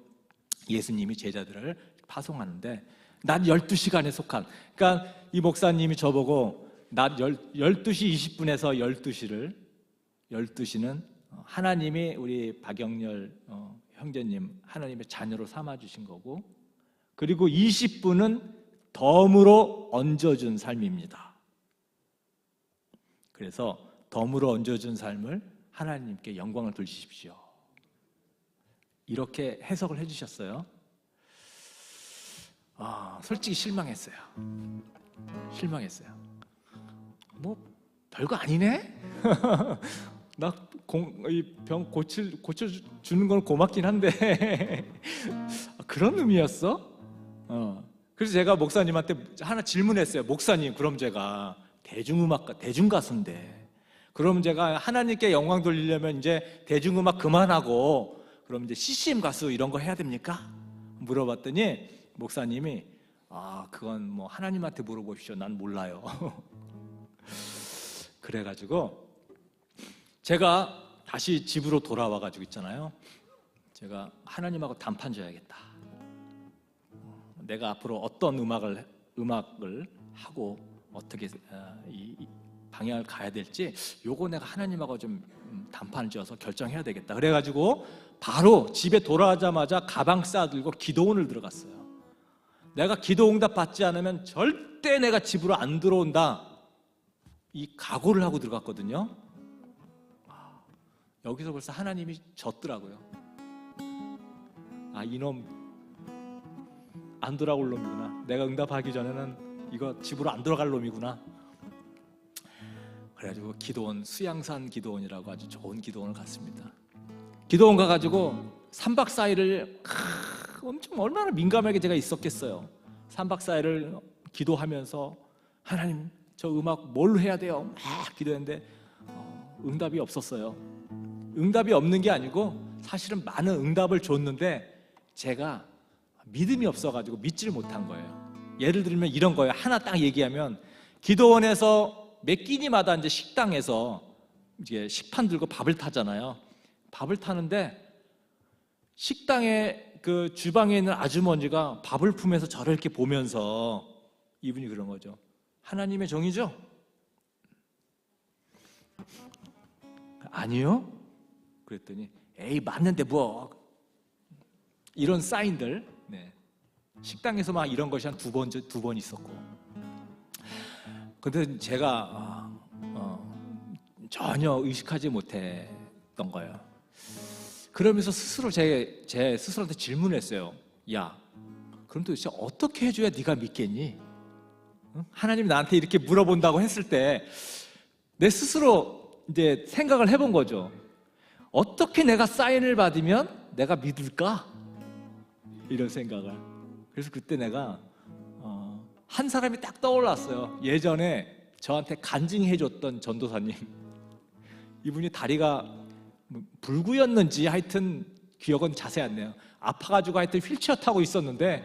예수님이 제자들을 파송하는데 낮 12시간에 속한, 그러니까 이 목사님이 저보고 낮 12시 20분에서 12시는 하나님이 우리 박영렬 형제님 하나님의 자녀로 삼아주신 거고, 그리고 20분은 덤으로 얹어준 삶입니다. 그래서 덤으로 얹어준 삶을 하나님께 영광을 돌리십시오, 이렇게 해석을 해주셨어요. 솔직히 실망했어요. 뭐 별거 아니네. 나 이 병 고쳐주는 건 고맙긴 한데 그런 의미였어? 그래서 제가 목사님한테 하나 질문했어요. 목사님, 그럼 제가 대중가수인데, 그럼 제가 하나님께 영광 돌리려면 이제 대중음악 그만하고 그럼 이제 CCM 가수 이런 거 해야 됩니까? 물어봤더니 목사님이 그건 뭐 하나님한테 물어보십시오, 난 몰라요. 그래가지고 제가 다시 집으로 돌아와가지고 있잖아요. 제가 하나님하고 단판 져야겠다. 내가 앞으로 어떤 음악을 하고 어떻게 이 방향을 가야 될지, 요거 내가 하나님하고 좀 단판을 지어서 결정해야 되겠다. 그래가지고 바로 집에 돌아오자마자 가방 싸들고 기도원을 들어갔어요. 내가 기도 응답 받지 않으면 절대 내가 집으로 안 들어온다, 이 각오를 하고 들어갔거든요. 여기서 벌써 하나님이 졌더라고요. 이놈 안 돌아올 놈이구나, 내가 응답하기 전에는 이거 집으로 안 들어갈 놈이구나. 그래가지고 기도원, 수양산 기도원이라고 아주 좋은 기도원을 갔습니다. 기도원 가가지고 3박 4일을 엄청 얼마나 민감하게 제가 있었겠어요. 3박 4일을 기도하면서 하나님, 저 음악 뭘로 해야 돼요? 막 기도했는데 응답이 없었어요. 응답이 없는 게 아니고 사실은 많은 응답을 줬는데 제가 믿음이 없어가지고 믿지를 못한 거예요. 예를 들면 이런 거예요. 하나 딱 얘기하면, 기도원에서 매 끼니마다 이제 식당에서 이제 식판 들고 밥을 타잖아요. 밥을 타는데 식당에 그 주방에 있는 아주머니가 밥을 품에서 저를 이렇게 보면서 이분이 그런 거죠. 하나님의 정이죠? 아니요? 그랬더니 에이 맞는데 뭐, 이런 사인들. 식당에서 막 이런 것이 한 두 번 있었고, 근데 제가 전혀 의식하지 못했던 거예요. 그러면서 스스로 제 스스로한테 질문을 했어요. 야, 그럼 도대체 어떻게 해줘야 네가 믿겠니? 하나님이 나한테 이렇게 물어본다고 했을 때 내 스스로 이제 생각을 해본 거죠. 어떻게 내가 사인을 받으면 내가 믿을까? 이런 생각을. 그래서 그때 내가 한 사람이 딱 떠올랐어요. 예전에 저한테 간증해줬던 전도사님. 이분이 다리가 불구였는지 하여튼 기억은 자세히 안 나요. 아파가지고 하여튼 휠체어 타고 있었는데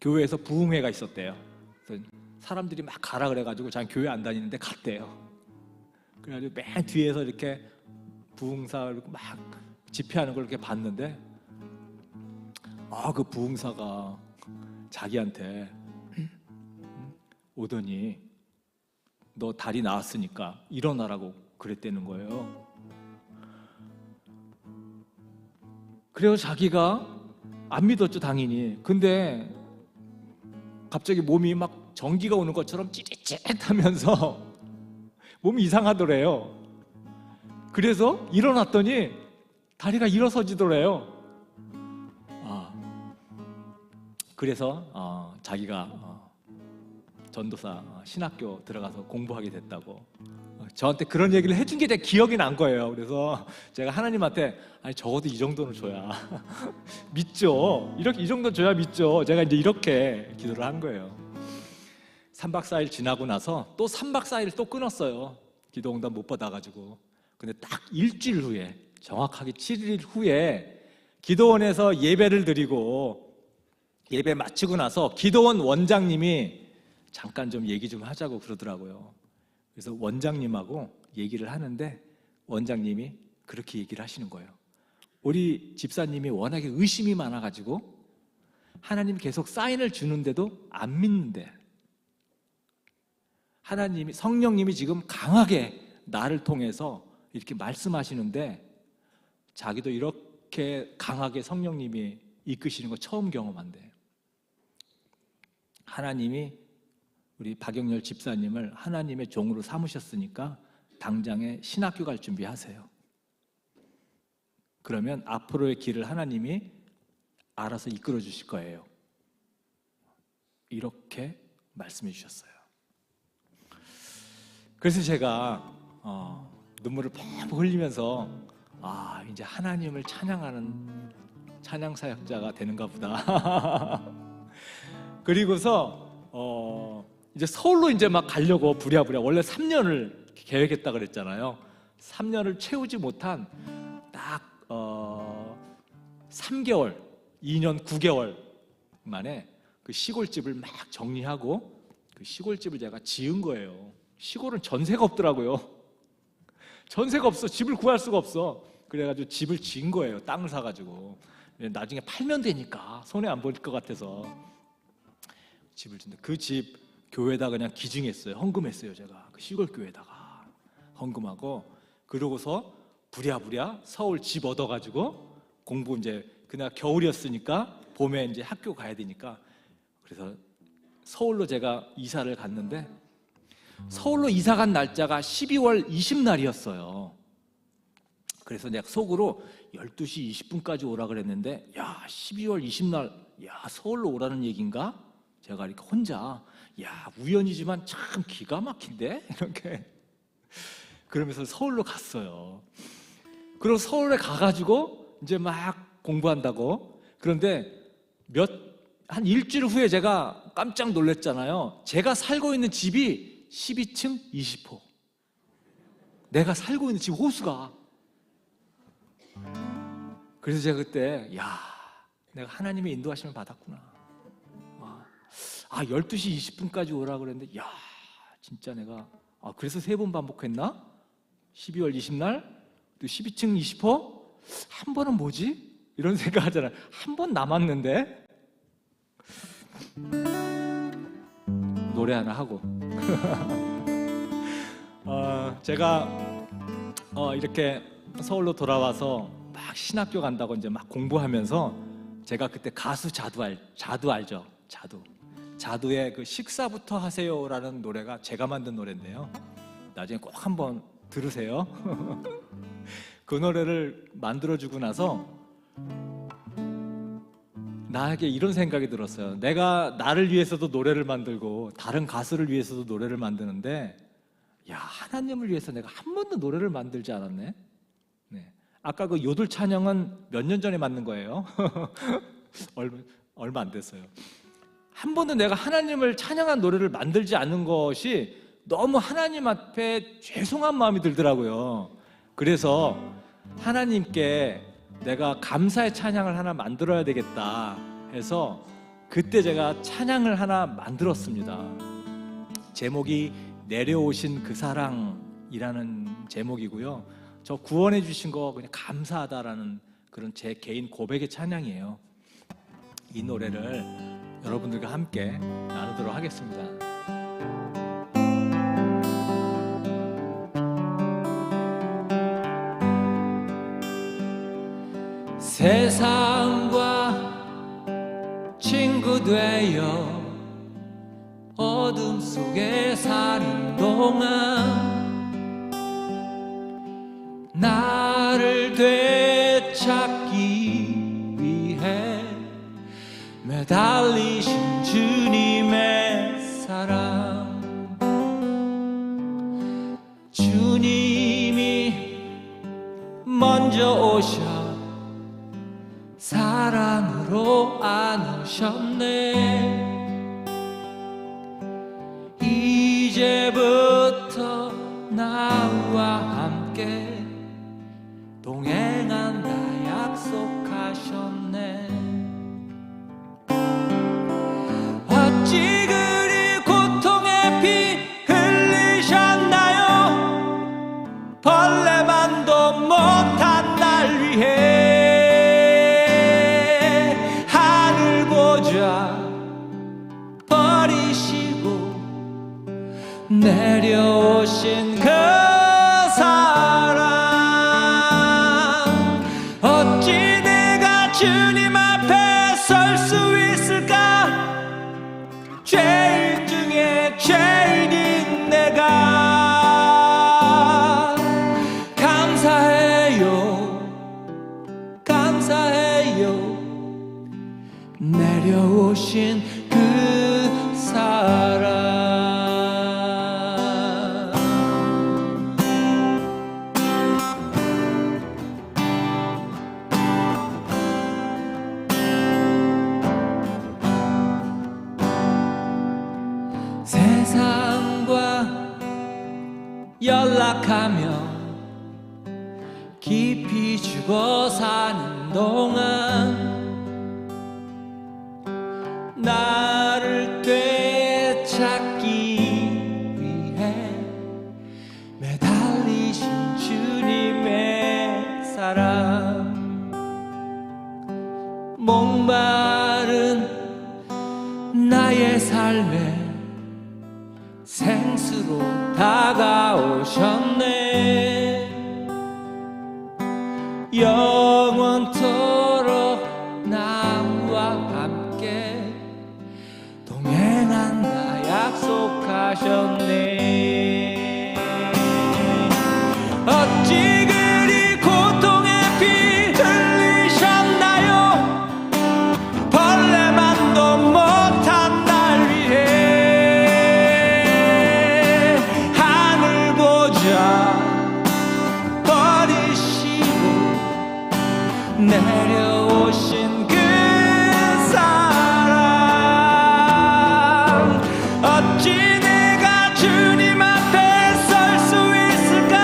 교회에서 부흥회가 있었대요. 그래서 사람들이 막 가라 그래가지고 자기 교회 안 다니는데 갔대요. 그래가지고 맨 뒤에서 이렇게 부흥사를 막 집회하는 걸 이렇게 봤는데, 그 부흥사가 자기한테 오더니 너 다리 나았으니까 일어나라고 그랬다는 거예요. 그래서 자기가 안 믿었죠, 당연히. 근데 갑자기 몸이 막 전기가 오는 것처럼 찌릿찌릿하면서 몸이 이상하더래요. 그래서 일어났더니 다리가 일어서지더래요. 그래서 자기가 전도사 신학교 들어가서 공부하게 됐다고 저한테 그런 얘기를 해준 게 제 기억이 난 거예요. 그래서 제가 하나님한테 적어도 이 정도는 줘야 믿죠. 이 정도 줘야 믿죠. 제가 이제 이렇게 기도를 한 거예요. 3박 4일 지나고 나서 또 3박 4일 또 끊었어요. 기도 응답 못 받아가지고. 근데 딱 일주일 후에, 정확하게 7일 후에 기도원에서 예배를 드리고 예배 마치고 나서 기도원 원장님이 잠깐 좀 얘기 좀 하자고 그러더라고요. 그래서 원장님하고 얘기를 하는데 원장님이 그렇게 얘기를 하시는 거예요. 우리 집사님이 워낙에 의심이 많아가지고 하나님 계속 사인을 주는데도 안 믿는데, 하나님이, 성령님이 지금 강하게 나를 통해서 이렇게 말씀하시는데 자기도 이렇게 강하게 성령님이 이끄시는 거 처음 경험한대. 하나님이 우리 박영렬 집사님을 하나님의 종으로 삼으셨으니까 당장에 신학교 갈 준비하세요. 그러면 앞으로의 길을 하나님이 알아서 이끌어 주실 거예요. 이렇게 말씀해 주셨어요. 그래서 제가 눈물을 펑펑 흘리면서 이제 하나님을 찬양하는 찬양 사역자가 되는가 보다. 그리고서 이제 서울로 이제 막 가려고 부랴부랴, 원래 3년을 계획했다 그랬잖아요. 3년을 채우지 못한 딱 3개월, 2년 9개월 만에 그 시골집을 막 정리하고 그 시골집을 제가 지은 거예요. 시골은 전세가 없더라고요. 전세가 없어. 집을 구할 수가 없어. 그래가지고 집을 지은 거예요. 땅을 사가지고. 나중에 팔면 되니까 손해 안 볼 것 같아서 집을 짓는데, 그 집 교회에다 그냥 기증했어요. 헌금했어요. 제가 그 시골 교회에다가 헌금하고, 그러고서 부랴부랴 서울 집 얻어가지고 공부, 이제 그날 겨울이었으니까 봄에 이제 학교 가야 되니까, 그래서 서울로 제가 이사를 갔는데, 서울로 이사 간 날짜가 12월 20날이었어요. 그래서 내가 속으로 12시 20분까지 오라 그랬는데, 야, 12월 20날, 야, 서울로 오라는 얘기인가? 제가 이렇게 혼자, 야, 우연이지만 참 기가 막힌데? 이렇게 그러면서 서울로 갔어요. 그리고 서울에 가가지고 이제 막 공부한다고. 그런데 한 일주일 후에 제가 깜짝 놀랐잖아요. 제가 살고 있는 집이 12층 20호. 내가 살고 있는 집 호수가. 그래서 제가 그때, 야, 내가 하나님의 인도하심을 받았구나. 12시 20분까지 오라고 그랬는데, 야, 진짜 내가, 그래서 3번 반복했나? 12월 20날, 또 12층 20호? 한 번은 뭐지? 이런 생각 하잖아요. 한 번 남았는데? 노래 하나 하고. 제가 이렇게 서울로 돌아와서 막 신학교 간다고 이제 막 공부하면서, 제가 그때 가수 자두 알죠? 자두의 그 식사부터 하세요라는 노래가 제가 만든 노래인데요. 나중에 꼭 한번 들으세요. 그 노래를 만들어주고 나서 나에게 이런 생각이 들었어요. 내가 나를 위해서도 노래를 만들고 다른 가수를 위해서도 노래를 만드는데, 야, 하나님을 위해서 내가 한 번도 노래를 만들지 않았네. 네. 아까 그 요들 찬양은 몇 년 전에 만든 거예요. 얼마 안 됐어요. 한 번도 내가 하나님을 찬양한 노래를 만들지 않는 것이 너무 하나님 앞에 죄송한 마음이 들더라고요. 그래서 하나님께 내가 감사의 찬양을 하나 만들어야 되겠다 해서 그때 제가 찬양을 하나 만들었습니다. 제목이 내려오신 그 사랑이라는 제목이고요. 저 구원해 주신 거 그냥 감사하다라는 그런 제 개인 고백의 찬양이에요. 이 노래를 여러분들과 함께 나누도록 하겠습니다. 세상과 친구 되어 어둠 속에 사는 동안 나를 되찾기 위해 매달리신 주님의 사랑, 주님이 먼저 오셔 사랑으로 안으셨네. 이제부터 나와 함께 동행한다 약속하셨네. 어찌 그리 고통 내려오신 그 사랑, 어찌 내가 주님 앞에 설 수 있을까? 죄인 중에 죄인인 내가 감사해요, 감사해요. 내려오신 그 사랑. 세상과 연락하며 깊이 죽어 사는 동안 나를 되찾기 위해 매달리신 주님의 사랑, 목마른 나의 삶에 생수로 다가오셨네. 영원토록 나와 함께 동행한다 약속하셨네. 어찌 그리 고통의 피 흘리셨나요? 벌레만도 못한 날 위해 하늘 보자 버리시고 내려오신 그 사랑, 어찌 내가 주님 앞에 설 수 있을까?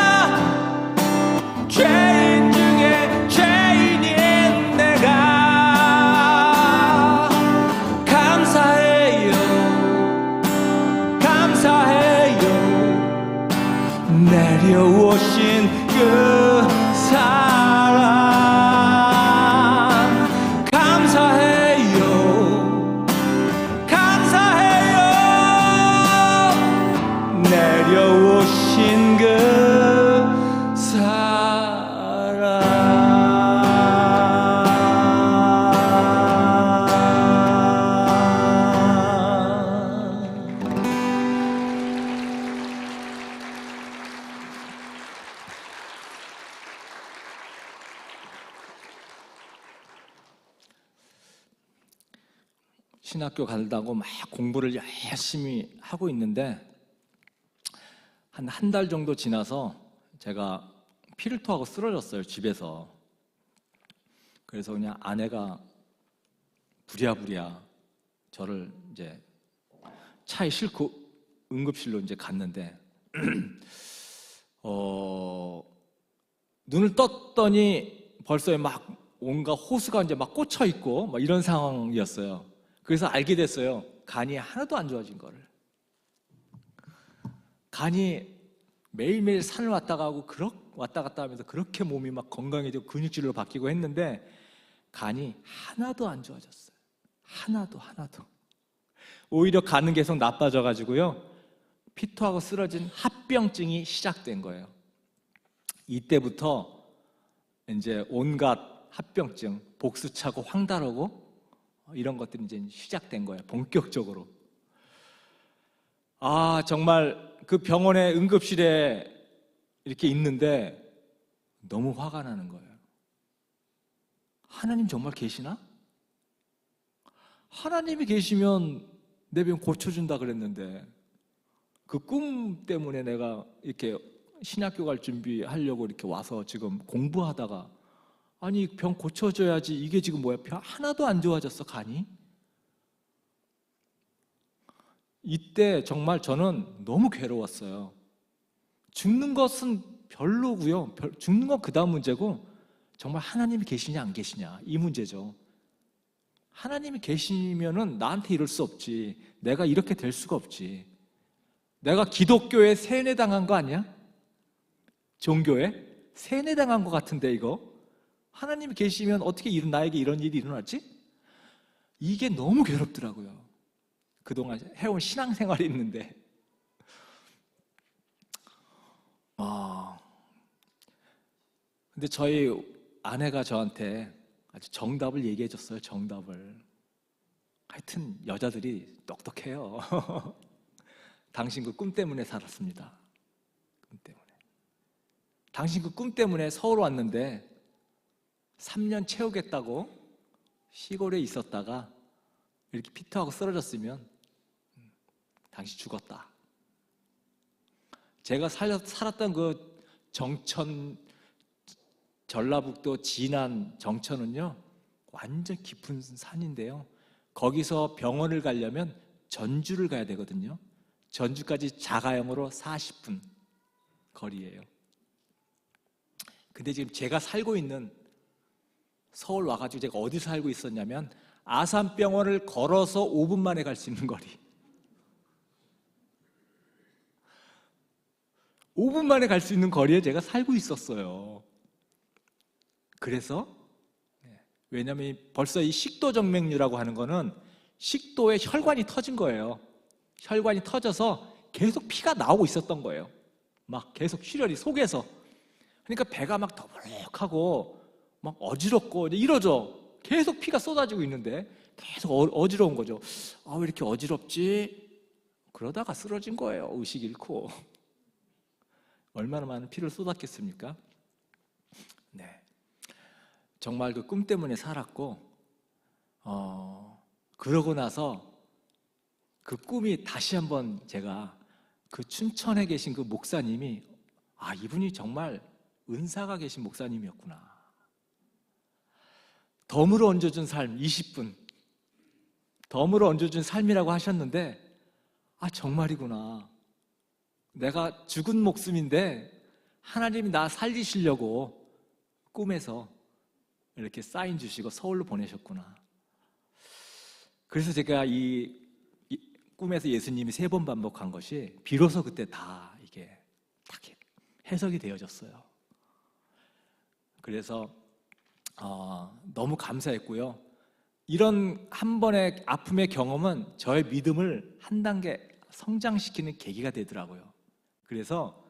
죄인 중에 죄인인 내가 감사해요, 감사해요. 내려오신 그 사랑, 감사해요, 감사해요. 내려오신 그 사랑. 신학교 간다고 막 공부를 열심히 하고 있는데 한 달 정도 지나서 제가 피를 토하고 쓰러졌어요, 집에서. 그래서 그냥 아내가 부랴부랴 저를 이제 차에 싣고 응급실로 이제 갔는데 눈을 떴더니 벌써 막 온갖 호수가 이제 막 꽂혀 있고 막 이런 상황이었어요. 그래서 알게 됐어요. 간이 하나도 안 좋아진 거를. 간이 매일매일 산을 왔다 가고 왔다 갔다 하면서 그렇게 몸이 막 건강해지고 근육질로 바뀌고 했는데 간이 하나도 안 좋아졌어요. 하나도. 오히려 간은 계속 나빠져 가지고요, 피토하고 쓰러진 합병증이 시작된 거예요. 이때부터 이제 온갖 합병증, 복수차고 황달하고 이런 것들이 이제 시작된 거예요, 본격적으로. 정말 그 병원의 응급실에 이렇게 있는데 너무 화가 나는 거예요. 하나님 정말 계시나? 하나님이 계시면 내 병 고쳐준다 그랬는데 그 꿈 때문에 내가 이렇게 신학교 갈 준비하려고 이렇게 와서 지금 공부하다가 아니 병 고쳐줘야지, 이게 지금 뭐야? 병 하나도 안 좋아졌어, 간이. 이때 정말 저는 너무 괴로웠어요. 죽는 것은 별로고요. 죽는 건 그 다음 문제고 정말 하나님이 계시냐 안 계시냐 이 문제죠. 하나님이 계시면은 나한테 이럴 수 없지. 내가 이렇게 될 수가 없지. 내가 기독교에 세뇌당한 거 아니야? 종교에 세뇌당한 것 같은데 이거 하나님이 계시면 어떻게 나에게 이런 일이 일어났지? 이게 너무 괴롭더라고요. 그동안 해온 신앙생활이 있는데 근데 저희 아내가 저한테 아주 정답을 얘기해 줬어요. 정답을. 하여튼 여자들이 똑똑해요. 당신 그 꿈 때문에 살았습니다. 꿈 때문에. 당신 그 꿈 때문에 서울 왔는데 3년 채우겠다고 시골에 있었다가 이렇게 피투하고 쓰러졌으면 당신 죽었다. 제가 살았던 그 정천, 전라북도 진안 정천은요 완전 깊은 산인데요, 거기서 병원을 가려면 전주를 가야 되거든요. 전주까지 자가용으로 40분 거리예요. 근데 지금 제가 살고 있는 서울 와가지고 제가 어디서 살고 있었냐면 아산병원을 걸어서 5분 만에 갈 수 있는 거리. 5분 만에 갈 수 있는 거리에 제가 살고 있었어요. 그래서 왜냐하면 벌써 이 식도정맥류라고 하는 거는 식도에 혈관이 터진 거예요. 혈관이 터져서 계속 피가 나오고 있었던 거예요. 막 계속 출혈이 속에서. 그러니까 배가 막 더부룩하고 막 어지럽고 이러죠. 계속 피가 쏟아지고 있는데 계속 어지러운 거죠. 아, 왜 이렇게 어지럽지? 그러다가 쓰러진 거예요. 의식 잃고. 얼마나 많은 피를 쏟았겠습니까? 네, 정말 그 꿈 때문에 살았고, 그러고 나서 그 꿈이 다시 한번 제가 그 춘천에 계신 그 목사님이, 아, 이분이 정말 은사가 계신 목사님이었구나. 덤으로 얹어준 삶 20분, 덤으로 얹어준 삶이라고 하셨는데, 아, 정말이구나. 내가 죽은 목숨인데 하나님이 나 살리시려고 꿈에서 이렇게 사인 주시고 서울로 보내셨구나. 그래서 제가 이 꿈에서 예수님이 3번 반복한 것이 비로소 그때 다 이게 딱 해석이 되어졌어요. 그래서 너무 감사했고요. 이런 한 번의 아픔의 경험은 저의 믿음을 한 단계 성장시키는 계기가 되더라고요. 그래서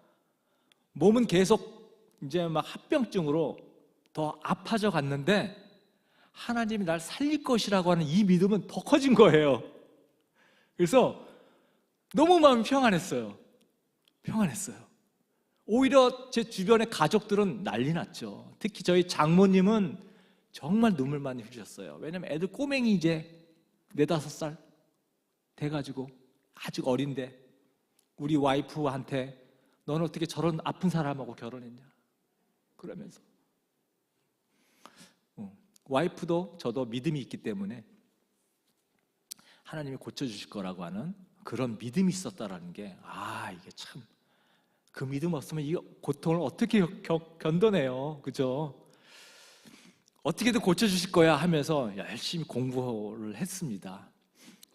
몸은 계속 이제 막 합병증으로 더 아파져 갔는데 하나님이 날 살릴 것이라고 하는 이 믿음은 더 커진 거예요. 그래서 너무 마음이 평안했어요. 평안했어요. 오히려 제 주변의 가족들은 난리 났죠. 특히 저희 장모님은 정말 눈물 많이 흘리셨어요. 왜냐면 애들 꼬맹이 이제 4-5살 돼가지고 아직 어린데 우리 와이프한테 너는 어떻게 저런 아픈 사람하고 결혼했냐 그러면서, 와이프도 저도 믿음이 있기 때문에 하나님이 고쳐주실 거라고 하는 그런 믿음이 있었다라는 게, 이게 참, 그 믿음 없으면 이 고통을 어떻게 견뎌내요, 그죠? 어떻게든 고쳐주실 거야 하면서 열심히 공부를 했습니다.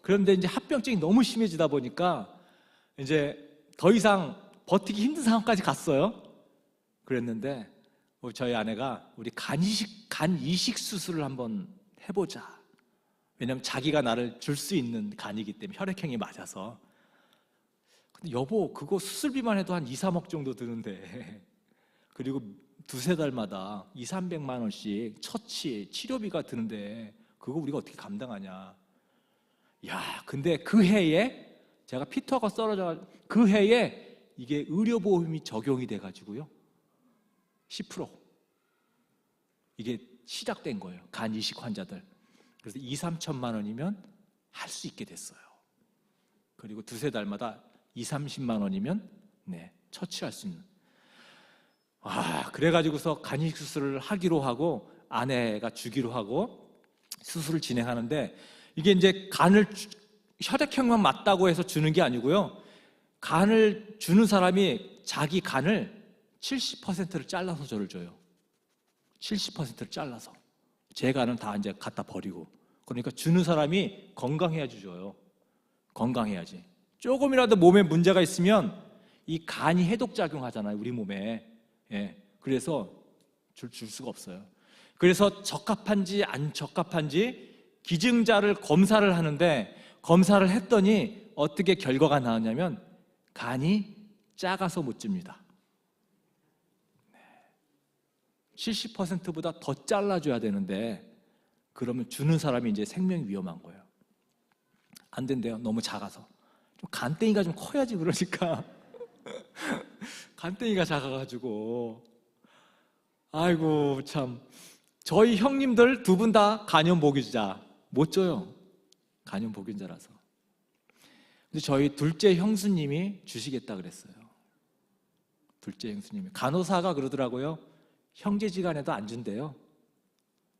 그런데 이제 합병증이 너무 심해지다 보니까 이제 더 이상 버티기 힘든 상황까지 갔어요. 그랬는데 저희 아내가 우리 간 이식 수술을 한번 해보자. 왜냐면 자기가 나를 줄 수 있는 간이기 때문에, 혈액형이 맞아서. 근데 여보, 그거 수술비만 해도 한 2-3억 정도 드는데 그리고 2-3달마다 200-300만 원씩 처치, 치료비가 드는데 그거 우리가 어떻게 감당하냐. 야, 근데 그 해에 제가 피투하고 떨어져, 그 해에 이게 의료보험이 적용이 돼가지고요 10% 이게 시작된 거예요. 간 이식 환자들. 그래서 2-3천만 원이면 할 수 있게 됐어요. 그리고 2-3달마다 20-30만 원이면 처치할 수 있는. 그래가지고서 간 이식 수술을 하기로 하고 아내가 주기로 하고 수술을 진행하는데, 이게 이제 간을 혈액형만 맞다고 해서 주는 게 아니고요, 간을 주는 사람이 자기 간을 70%를 잘라서 저를 줘요. 70%를 잘라서. 제 간은 다 이제 갖다 버리고. 그러니까 주는 사람이 건강해야지 줘요. 건강해야지. 조금이라도 몸에 문제가 있으면 이 간이 해독작용 하잖아요, 우리 몸에. 그래서 줄 수가 없어요. 그래서 적합한지 안 적합한지 기증자를 검사를 하는데, 검사를 했더니 어떻게 결과가 나왔냐면 간이 작아서 못 줍니다. 70%보다 더 잘라줘야 되는데 그러면 주는 사람이 이제 생명이 위험한 거예요. 안 된대요. 너무 작아서. 좀 간땡이가 좀 커야지 그러니까 간땡이가 작아가지고 아이고 참 저희 형님들 두 분 다 간염보균자 못 줘요. 간염보균자라서. 근데 저희 둘째 형수님이 주시겠다 그랬어요. 둘째 형수님이 간호사가 그러더라고요. 형제지간에도 안 준대요.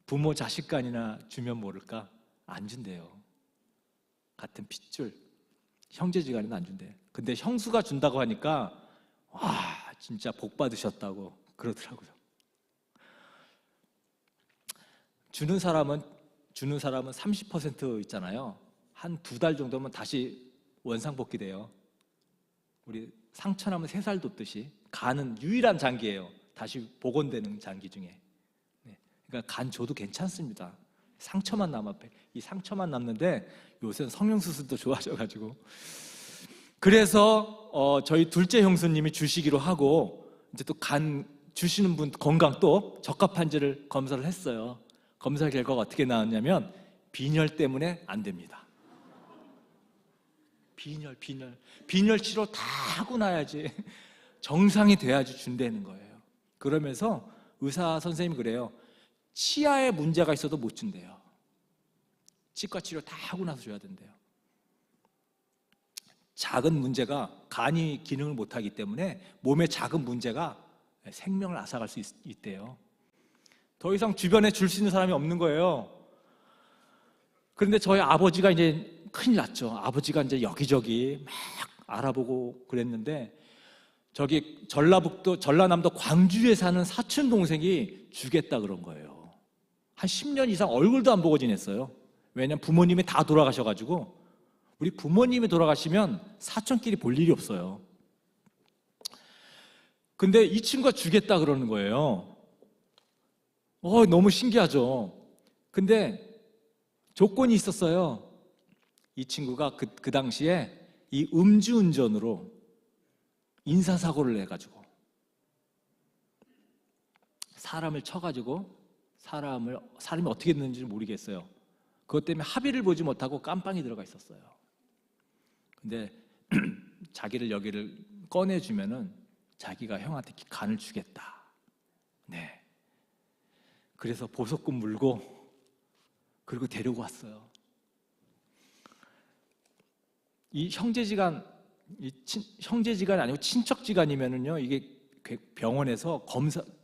부모 자식간이나 주면 모를까 안 준대요. 같은 핏줄 형제지간에는 안 준대. 근데 형수가 준다고 하니까 와 진짜 복 받으셨다고 그러더라고요. 주는 사람은 30% 있잖아요. 한 2달 정도면 다시 원상복귀 돼요. 우리 상처나면 3살 돋듯이 간은 유일한 장기예요. 다시 복원되는 장기 중에. 네. 그러니까 간 줘도 괜찮습니다. 상처만 이 상처만 남는데 요새는 성형수술도 좋아져가지고 그래서 저희 둘째 형수님이 주시기로 하고 이제 또 간 주시는 분 건강 또 적합한지를 검사를 했어요. 검사 결과가 어떻게 나왔냐면 빈혈 때문에 안 됩니다. 빈혈 치료 다 하고 나야지 정상이 돼야지 준다는 거예요. 그러면서 의사 선생님이 그래요. 치아에 문제가 있어도 못 준대요. 치과 치료 다 하고 나서 줘야 된대요. 작은 문제가 간이 기능을 못하기 때문에 몸에 작은 문제가 생명을 앗아갈 수 있대요. 더 이상 주변에 줄 수 있는 사람이 없는 거예요. 그런데 저희 아버지가 이제 큰일 났죠. 아버지가 이제 여기저기 막 알아보고 그랬는데 저기 전라남도 광주에 사는 사촌 동생이 주겠다 그런 거예요. 한 10년 이상 얼굴도 안 보고 지냈어요. 왜냐면 부모님이 다 돌아가셔가지고 우리 부모님이 돌아가시면 사촌끼리 볼 일이 없어요. 근데 이 친구가 주겠다 그러는 거예요. 너무 신기하죠. 근데 조건이 있었어요. 이 친구가 그 당시에 이 음주운전으로 인사사고를 내가지고 사람을 쳐가지고 사람이 어떻게 됐는지 모르겠어요. 그것 때문에 합의를 보지 못하고 깜빵이 들어가 있었어요. 근데 자기를 여기를 꺼내주면은 자기가 형한테 간을 주겠다. 네. 그래서 보석금 물고 그리고 데리고 왔어요. 이 형제지간이 아니고 친척지간이면은요 이게 병원에서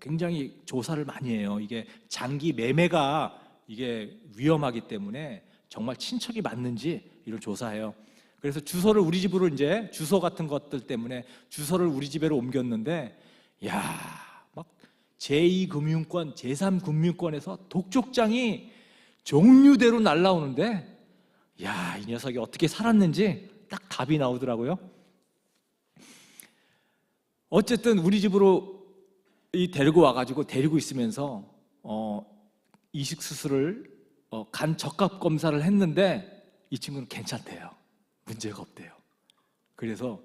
굉장히 조사를 많이 해요. 이게 장기 매매가 이게 위험하기 때문에 정말 친척이 맞는지 이런 조사해요. 그래서 주소를 우리 집으로 이제 주소 같은 것들 때문에 주소를 우리 집으로 옮겼는데 막 제2금융권, 제3금융권에서 독촉장이 종류대로 날라오는데 이 녀석이 어떻게 살았는지 딱 답이 나오더라고요. 어쨌든 우리 집으로 데리고 와가지고 데리고 있으면서 이식 수술을 간 적합 검사를 했는데 이 친구는 괜찮대요. 문제가 없대요. 그래서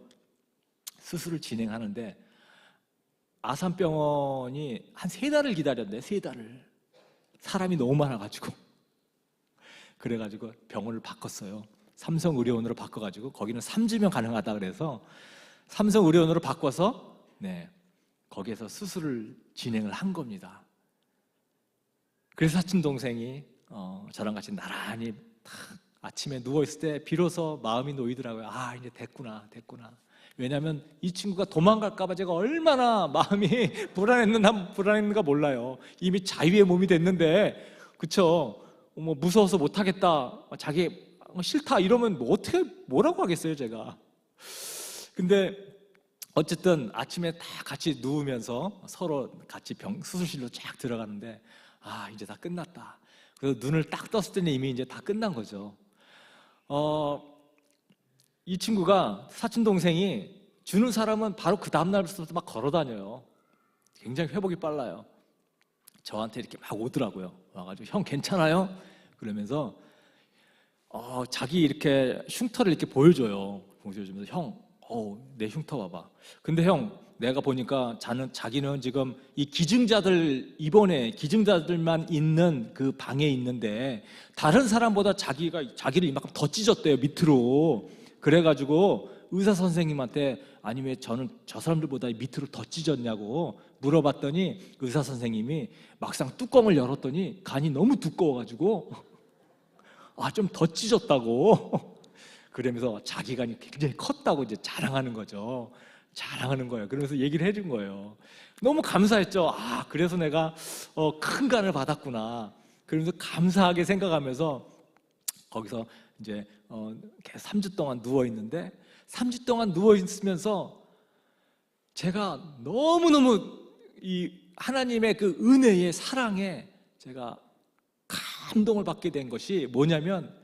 수술을 진행하는데 아산병원이 한 3달을 기다렸는데 3달을 사람이 너무 많아가지고 그래가지고 병원을 바꿨어요. 삼성의료원으로 바꿔가지고 거기는 3주면 가능하다 그래서 삼성의료원으로 바꿔서 거기에서 수술을 진행을 한 겁니다. 그래서 사촌 동생이 저랑 같이 나란히 아침에 누워있을 때 비로소 마음이 놓이더라고요. 이제 됐구나. 왜냐하면 이 친구가 도망갈까봐 제가 얼마나 마음이 불안했는가 몰라요. 이미 자유의 몸이 됐는데, 그쵸? 무서워서 못하겠다, 자기 싫다 이러면 뭐라고 하겠어요, 제가. 근데 어쨌든 아침에 다 같이 누우면서 서로 같이 수술실로 쫙 들어가는데 이제 다 끝났다. 그래서 눈을 딱 떴을 때는 이미 이제 다 끝난 거죠. 이 친구가 사촌 동생이 주는 사람은 바로 그 다음날부터 막 걸어 다녀요. 굉장히 회복이 빨라요. 저한테 이렇게 막 오더라고요. 와가지고 형 괜찮아요? 그러면서 자기 이렇게 흉터를 이렇게 보여줘요. 보여주면서 형, 내 흉터 봐봐. 근데 형 내가 보니까 자기는 지금 이 입원해 기증자들만 있는 그 방에 있는데 다른 사람보다 자기를 이만큼 더 찢었대요, 밑으로. 그래가지고 의사 선생님한테 아니 왜 저는 저 사람들보다 밑으로 더 찢었냐고 물어봤더니 의사 선생님이 막상 뚜껑을 열었더니 간이 너무 두꺼워가지고 좀 더 찢었다고 그러면서 자기 간이 굉장히 컸다고 이제 자랑하는 거죠. 자랑하는 거예요. 그러면서 얘기를 해준 거예요. 너무 감사했죠. 그래서 내가 큰 간을 받았구나. 그러면서 감사하게 생각하면서 거기서 이제 계속 3주 동안 누워 있는데 3주 동안 누워 있으면서 제가 너무너무 이 하나님의 그 은혜의 사랑에 제가 감동을 받게 된 것이 뭐냐면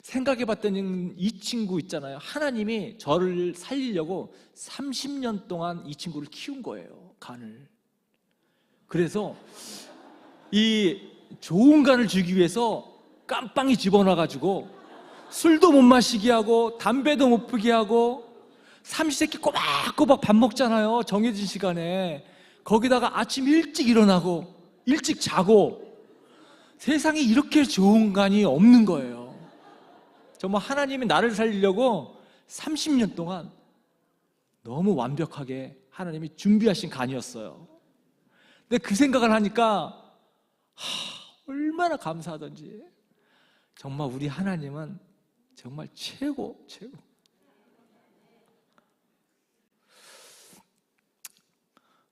생각해 봤더니 이 친구 있잖아요. 하나님이 저를 살리려고 30년 동안 이 친구를 키운 거예요, 간을. 그래서 이 좋은 간을 주기 위해서 깜빵이 집어넣어가지고 술도 못 마시게 하고 담배도 못 피게 하고 삼시세끼 꼬박꼬박 밥 먹잖아요, 정해진 시간에. 거기다가 아침 일찍 일어나고 일찍 자고 세상에 이렇게 좋은 간이 없는 거예요. 정말 하나님이 나를 살리려고 30년 동안 너무 완벽하게 하나님이 준비하신 간이었어요. 근데 그 생각을 하니까 얼마나 감사하던지. 정말 우리 하나님은 정말 최고.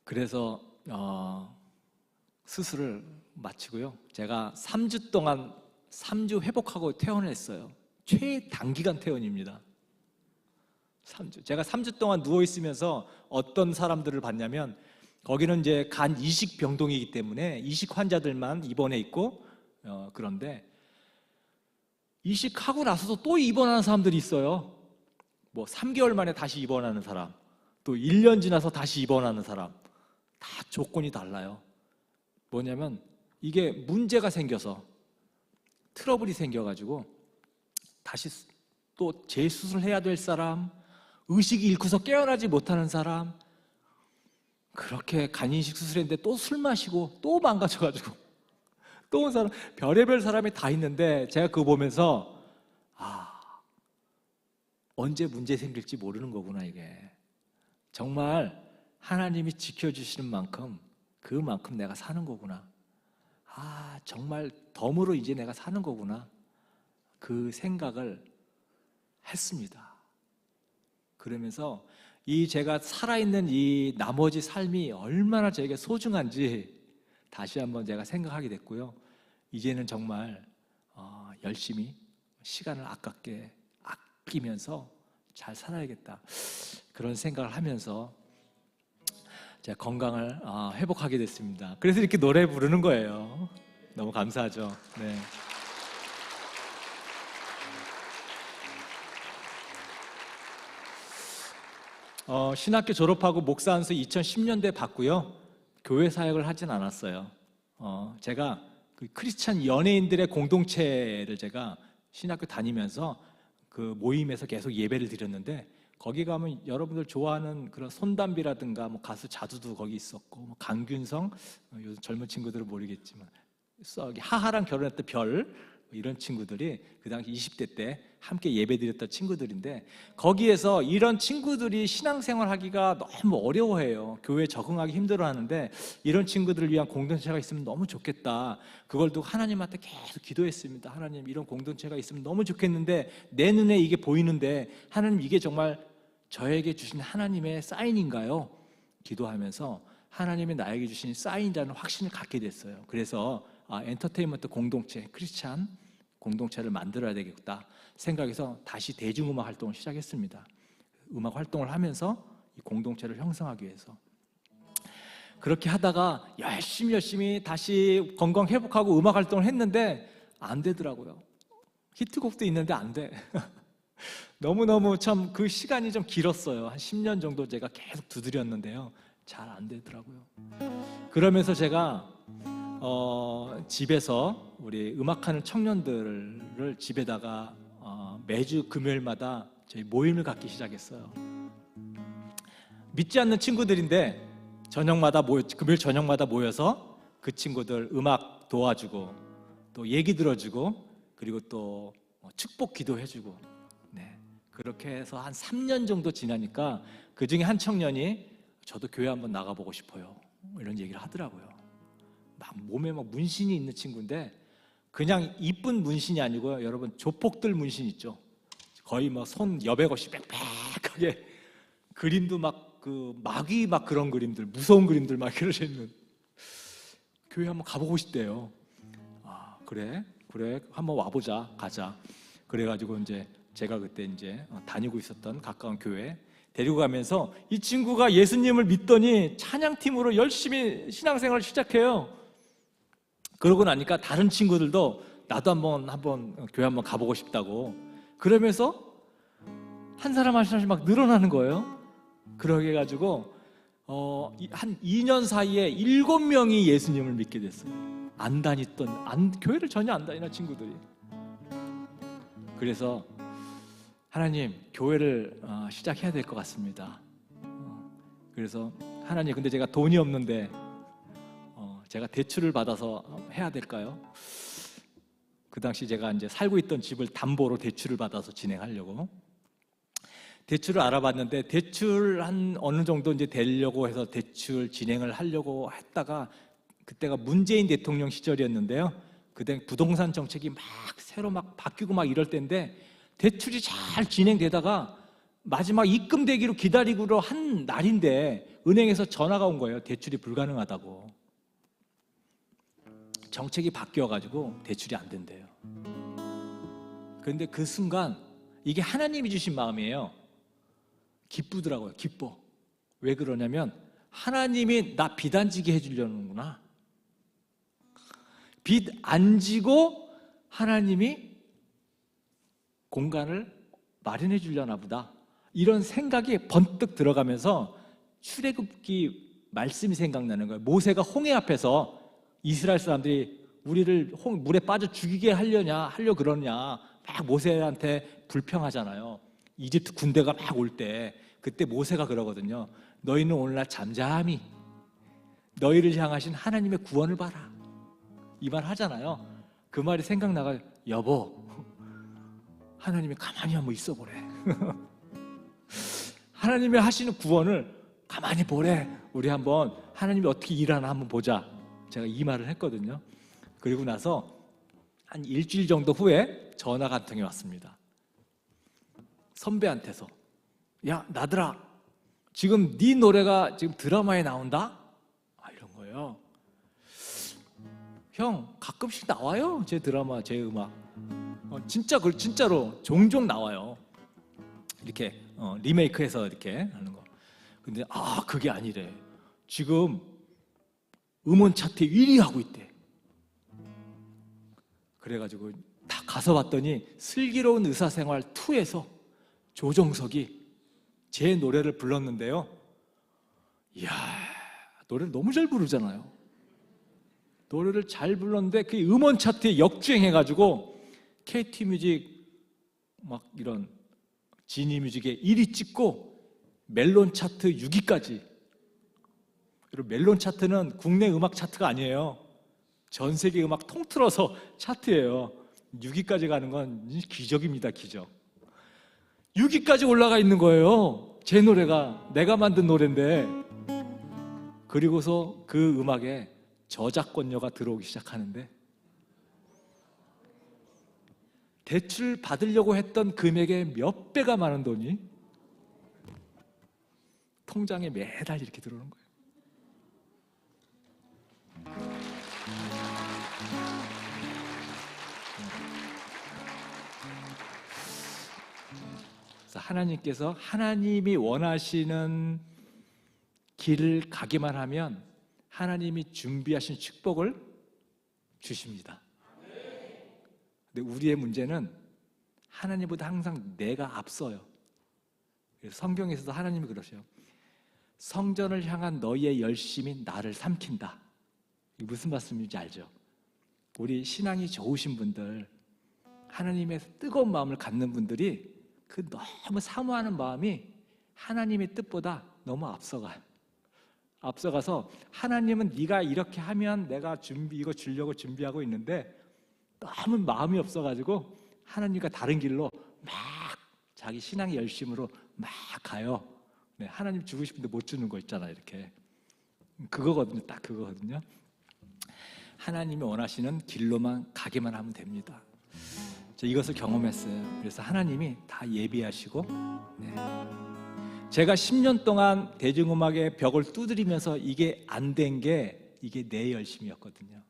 그래서 수술을 마치고요, 제가 3주 동안 3주 회복하고 퇴원을 했어요. 최단기간 퇴원입니다. 3주. 제가 3주 동안 누워있으면서 어떤 사람들을 봤냐면 거기는 이제 간 이식 병동이기 때문에 이식 환자들만 입원해 있고 그런데 이식하고 나서도 또 입원하는 사람들이 있어요. 뭐 3개월 만에 다시 입원하는 사람, 또 1년 지나서 다시 입원하는 사람, 다 조건이 달라요. 뭐냐면 이게 문제가 생겨서 트러블이 생겨가지고 다시 또 재수술해야 될 사람, 의식이 잃고서 깨어나지 못하는 사람, 그렇게 간이식 수술했는데 또 술 마시고 또 망가져가지고 또 온 사람, 별의별 사람이 다 있는데 제가 그거 보면서 언제 문제 생길지 모르는 거구나. 이게 정말 하나님이 지켜주시는 만큼 그만큼 내가 사는 거구나. 정말 덤으로 이제 내가 사는 거구나. 그 생각을 했습니다. 그러면서 이 제가 살아있는 이 나머지 삶이 얼마나 저에게 소중한지 다시 한번 제가 생각하게 됐고요. 이제는 정말 열심히 시간을 아끼면서 잘 살아야겠다, 그런 생각을 하면서 제가 건강을 회복하게 됐습니다. 그래서 이렇게 노래 부르는 거예요. 너무 감사하죠. 네. 신학교 졸업하고 목사 안수 2010년대에 받고요. 교회 사역을 하진 않았어요. 제가 그 크리스찬 연예인들의 공동체를 제가 신학교 다니면서 그 모임에서 계속 예배를 드렸는데, 거기 가면 여러분들 좋아하는 그런 손담비라든가 뭐 가수 자두도 거기 있었고, 뭐 강균성, 요즘 젊은 친구들은 모르겠지만 하하랑 결혼했던 별, 이런 친구들이 그 당시 20대 때 함께 예배드렸던 친구들인데, 거기에서 이런 친구들이 신앙생활 하기가 너무 어려워해요. 교회에 적응하기 힘들어하는데 이런 친구들을 위한 공동체가 있으면 너무 좋겠다. 그걸 두고 하나님한테 계속 기도했습니다. 하나님, 이런 공동체가 있으면 너무 좋겠는데 내 눈에 이게 보이는데 하나님, 이게 정말 저에게 주신 하나님의 사인인가요? 기도하면서 하나님이 나에게 주신 사인이라는 확신을 갖게 됐어요. 그래서 엔터테인먼트 공동체, 크리스찬 공동체를 만들어야 되겠다 생각해서 다시 대중음악 활동을 시작했습니다. 음악 활동을 하면서 이 공동체를 형성하기 위해서. 그렇게 하다가 열심히 다시 건강 회복하고 음악 활동을 했는데 안 되더라고요. 히트곡도 있는데 안 돼. 너무너무 참 그 시간이 좀 길었어요. 한 10년 정도 제가 계속 두드렸는데요, 잘 안 되더라고요. 그러면서 제가 집에서 우리 음악하는 청년들을 집에다가 매주 금요일마다 저희 모임을 갖기 시작했어요. 믿지 않는 친구들인데 금요일 저녁마다 모여서 그 친구들 음악 도와주고 또 얘기 들어주고 그리고 또 축복 기도해주고, 네, 그렇게 해서 한 3년 정도 지나니까 그 중에 한 청년이 저도 교회 한번 나가보고 싶어요 이런 얘기를 하더라고요. 막 몸에 막 문신이 있는 친구인데 그냥 이쁜 문신이 아니고요, 여러분 조폭들 문신 있죠. 거의 뭐 손 여백 없이 빽빽하게 그림도 막 그 마귀 막 그런 그림들, 무서운 그림들 막 그려져 있는, 교회 한번 가보고 싶대요. 아, 그래 한번 와보자, 가자. 그래가지고 이제 제가 그때 이제 다니고 있었던 가까운 교회 데리고 가면서 이 친구가 예수님을 믿더니 찬양팀으로 열심히 신앙생활을 시작해요. 그러고 나니까 다른 친구들도 나도 한번 교회 한번 가보고 싶다고 그러면서 한 사람 한 사람씩 막 늘어나는 거예요. 그러게 해가지고 한 2년 사이에 7명이 예수님을 믿게 됐어요. 교회를 전혀 안 다니는 친구들이. 그래서 하나님, 교회를 시작해야 될 것 같습니다. 그래서 하나님, 근데 제가 돈이 없는데 제가 대출을 받아서 해야 될까요? 그 당시 제가 이제 살고 있던 집을 담보로 대출을 받아서 진행하려고 대출을 알아봤는데, 대출 한 어느 정도 이제 되려고 해서 대출 진행을 하려고 했다가, 그때가 문재인 대통령 시절이었는데요. 그때 부동산 정책이 막 새로 막 바뀌고 막 이럴 때인데 대출이 잘 진행되다가 마지막 입금되기로 기다리고 한 날인데 은행에서 전화가 온 거예요. 대출이 불가능하다고. 정책이 바뀌어가지고 대출이 안 된대요. 그런데 그 순간 이게 하나님이 주신 마음이에요. 기쁘더라고요. 기뻐. 왜 그러냐면 하나님이 나 빚 안 지게 해주려는구나. 빚 안 지고 하나님이 공간을 마련해 주려나 보다. 이런 생각이 번뜩 들어가면서 출애굽기 말씀이 생각나는 거예요. 모세가 홍해 앞에서 이스라엘 사람들이 우리를 물에 빠져 죽이게 하려 그러냐 막 모세한테 불평하잖아요. 이집트 군대가 막 올 때 그때 모세가 그러거든요. 너희는 오늘날 잠잠히 너희를 향하신 하나님의 구원을 봐라. 이 말 하잖아요. 그 말이 생각나가. 여보, 하나님이 가만히 한번 있어 보래. 하나님이 하시는 구원을 가만히 보래. 우리 한번 하나님이 어떻게 일하나 한번 보자. 제가 이 말을 했거든요. 그리고 나서 한 일주일 정도 후에 전화가 한 통이 왔습니다. 선배한테서, 야 나들아, 지금 네 노래가 지금 드라마에 나온다? 이런 거예요. 형, 가끔씩 나와요. 제 드라마, 제 음악. 진짜로 종종 나와요. 이렇게 리메이크해서 이렇게 하는 거. 근데 그게 아니래. 지금 음원 차트 1위 하고 있대. 그래가지고 다 가서 봤더니 슬기로운 의사생활 2에서 조정석이 제 노래를 불렀는데요. 이야, 노래를 너무 잘 부르잖아요. 노래를 잘 불렀는데 그 음원 차트에 역주행해가지고 KT뮤직 막 이런 지니뮤직에 1위 찍고 멜론 차트 6위까지. 그리고 멜론 차트는 국내 음악 차트가 아니에요. 전 세계 음악 통틀어서 차트예요. 6위까지 가는 건 기적입니다, 기적. 6위까지 올라가 있는 거예요. 제 노래가, 내가 만든 노래인데. 그리고서 그 음악에 저작권료가 들어오기 시작하는데, 대출 받으려고 했던 금액의 몇 배가 많은 돈이 통장에 매달 이렇게 들어오는 거예요. 그래서 하나님께서 하나님이 원하시는 길을 가기만 하면 하나님이 준비하신 축복을 주십니다. 근데 우리의 문제는 하나님보다 항상 내가 앞서요. 그래서 성경에서도 하나님이 그러셔요. 성전을 향한 너희의 열심이 나를 삼킨다. 이게 무슨 말씀인지 알죠? 우리 신앙이 좋으신 분들, 하나님의 뜨거운 마음을 갖는 분들이 그 너무 사모하는 마음이 하나님의 뜻보다 너무 앞서가서 하나님은 네가 이렇게 하면 내가 이거 주려고 준비하고 있는데 너무 마음이 없어가지고 하나님과 다른 길로 막 자기 신앙의 열심으로 막 가요. 네, 하나님 주고 싶은데 못 주는 거 있잖아요. 이렇게 그거거든요. 딱 그거거든요. 하나님이 원하시는 길로만 가기만 하면 됩니다. 이것을 경험했어요. 그래서 하나님이 다 예비하시고, 네. 제가 10년 동안 대중음악의 벽을 두드리면서 이게 안 된 게 이게 내 열심이었거든요.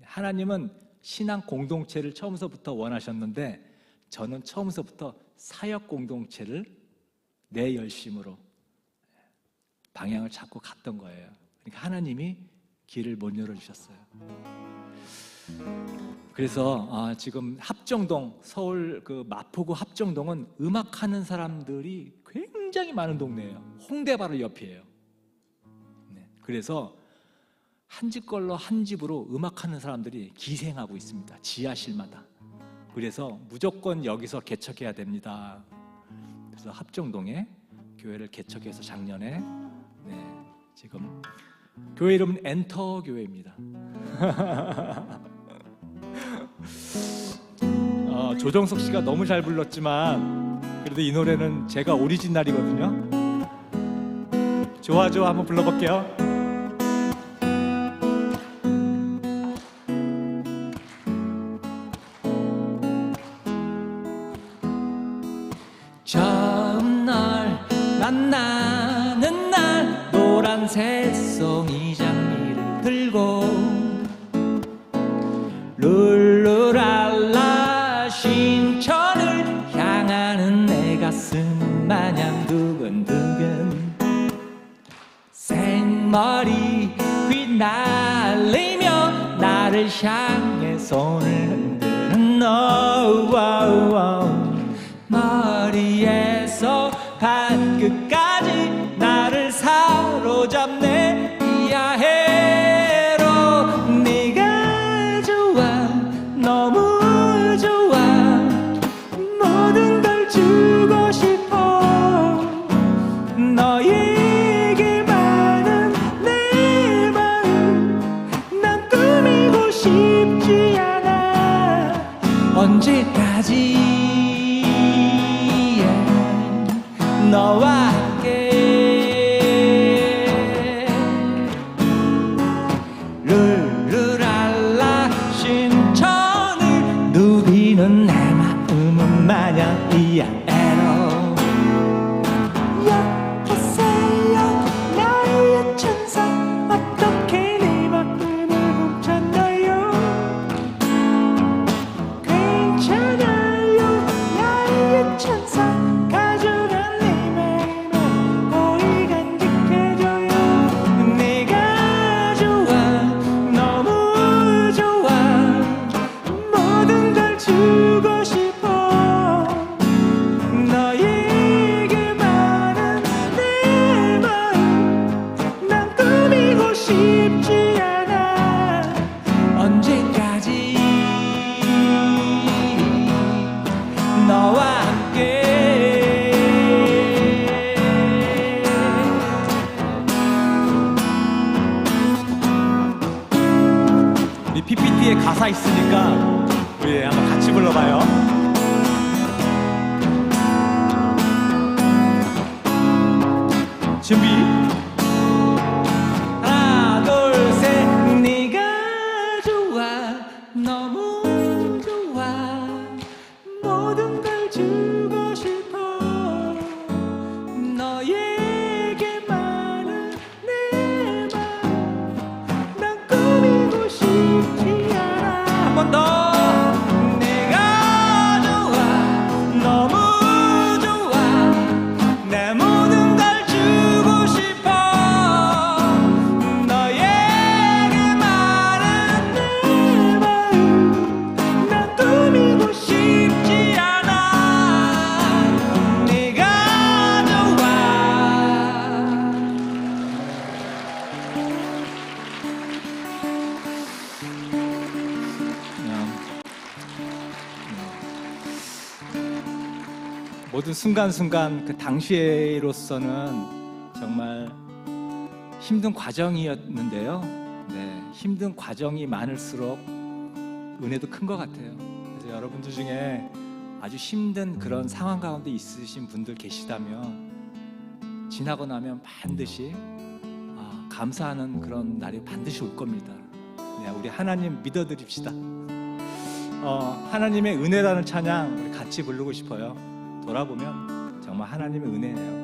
하나님은 신앙 공동체를 처음서부터 원하셨는데 저는 처음서부터 사역 공동체를 내 열심으로 방향을 잡고 갔던 거예요. 그러니까 하나님이 길을 못 열어주셨어요. 그래서 지금 합정동, 서울 그 마포구 합정동은 음악하는 사람들이 굉장히 많은 동네예요. 홍대 바로 옆이에요. 네, 그래서 한 집 걸로 한 집으로 음악하는 사람들이 기생하고 있습니다. 지하실마다. 그래서 무조건 여기서 개척해야 됩니다. 그래서 합정동에 교회를 개척해서 작년에, 네, 지금 교회 이름은 엔터 교회입니다. 조정석 씨가 너무 잘 불렀지만 그래도 이 노래는 제가 오리지널이거든요. 좋아 좋아 한번 불러볼게요. 처음 널 만나는 날 노란 새송이 장미를 들고 룰루랄라 신천을 향하는 내 가슴 마냥 두근두근 생머리 휘날리며 나를 향해 손을 흔드는 너 머리에서 발끝까지 나를 사로잡네 이야해로 네가 좋아 너무 좋아 모든 걸 주고 싶어 너에게 많은 내 마음 난 꾸미고 싶지 않아 언제까지 너와 함께 룰루랄라 신천을 누비는 내 마음은 마냥 이야에로 여보세요 나의 천사 어떻게 내 마음을 훔쳤나요 괜찮아요 나의 천사 PPT에 가사 있으니까 우리 한번 같이 불러봐요. 준비 하나 둘 셋 네가 좋아 너무 좋아 모든 걸 주고 싶어 너에게 많은 내 맘 난 꾸미고 싶지 않아 한 번 더 네가 좋아 너무 좋아 내 모든 걸 주고 싶어 너에게 많은 내 마음 난 꾸미고 싶지 않아 네가 좋아 모든 순간순간 그 당시로서는 정말 힘든 과정이었는데요. 네, 힘든 과정이 많을수록 은혜도 큰 것 같아요. 그래서 여러분들 중에 아주 힘든 그런 상황 가운데 있으신 분들 계시다면 지나고 나면 반드시 감사하는 그런 날이 반드시 올 겁니다. 네, 우리 하나님 믿어드립시다. 하나님의 은혜라는 찬양 우리 같이 부르고 싶어요. 돌아보면 정말 하나님의 은혜예요.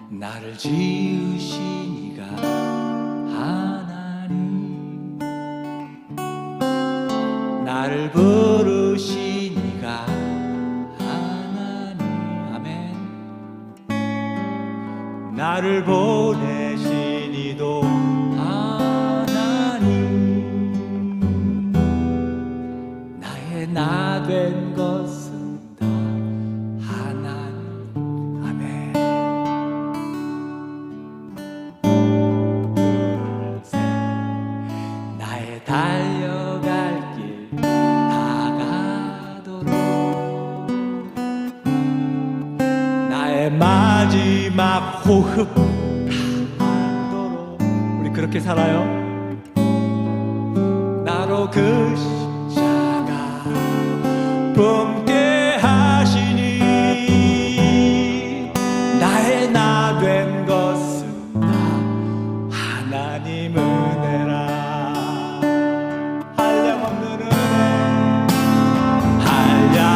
나를 지으신 이가 하나님, 나를 부르신 이가 하나님, 아멘. 나를 보내신 이도 하나님, 나의 나 된 것은 다 하나님, 아멘. 둘, 셋. 나의 달려갈 길 다가도록 나의 마지막 호흡 닿도록 우리 그렇게 살아요. 나로 그 십자가 품게 하시니 나의 나 된 것은 다 하나님 은혜라. 한량없는 은혜, 한량없는 은혜,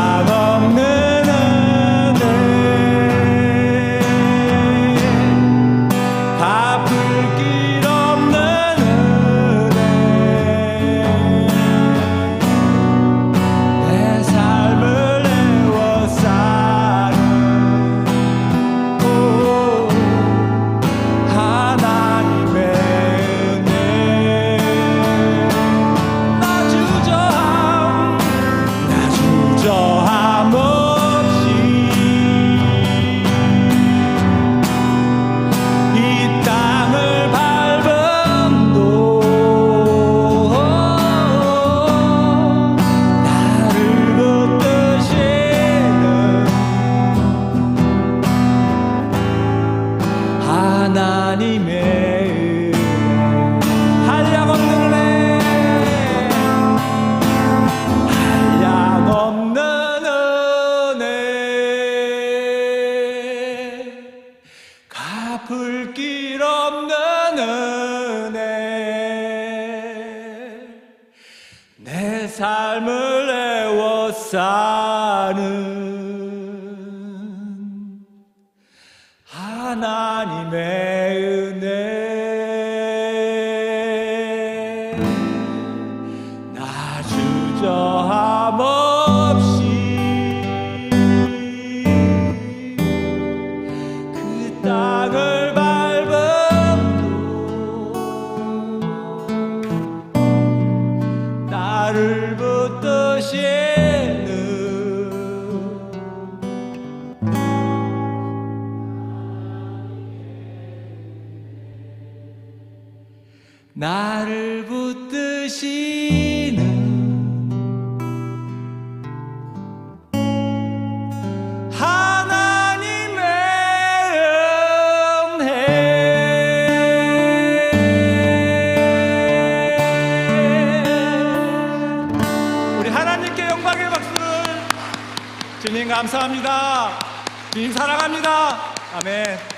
갚을 길 없는 은혜, 내 삶을 애워싸는 하나님의 은혜. 나 주저함 없이 이 땅을 밟음도 나를 붙드시는 하나님의 은혜, 한량없는 은혜, 한량없는 은혜, 갚을 길 없는 은혜, 내 삶을 애워싸는 하나님의 은혜. 나 주저함 없이 그 땅을 밟음도 나를 붙드시는 나를 붙드시는 하나님의 은혜. 우리 하나님께 영광의 박수를. 주님 감사합니다. 주님 사랑합니다. 아멘.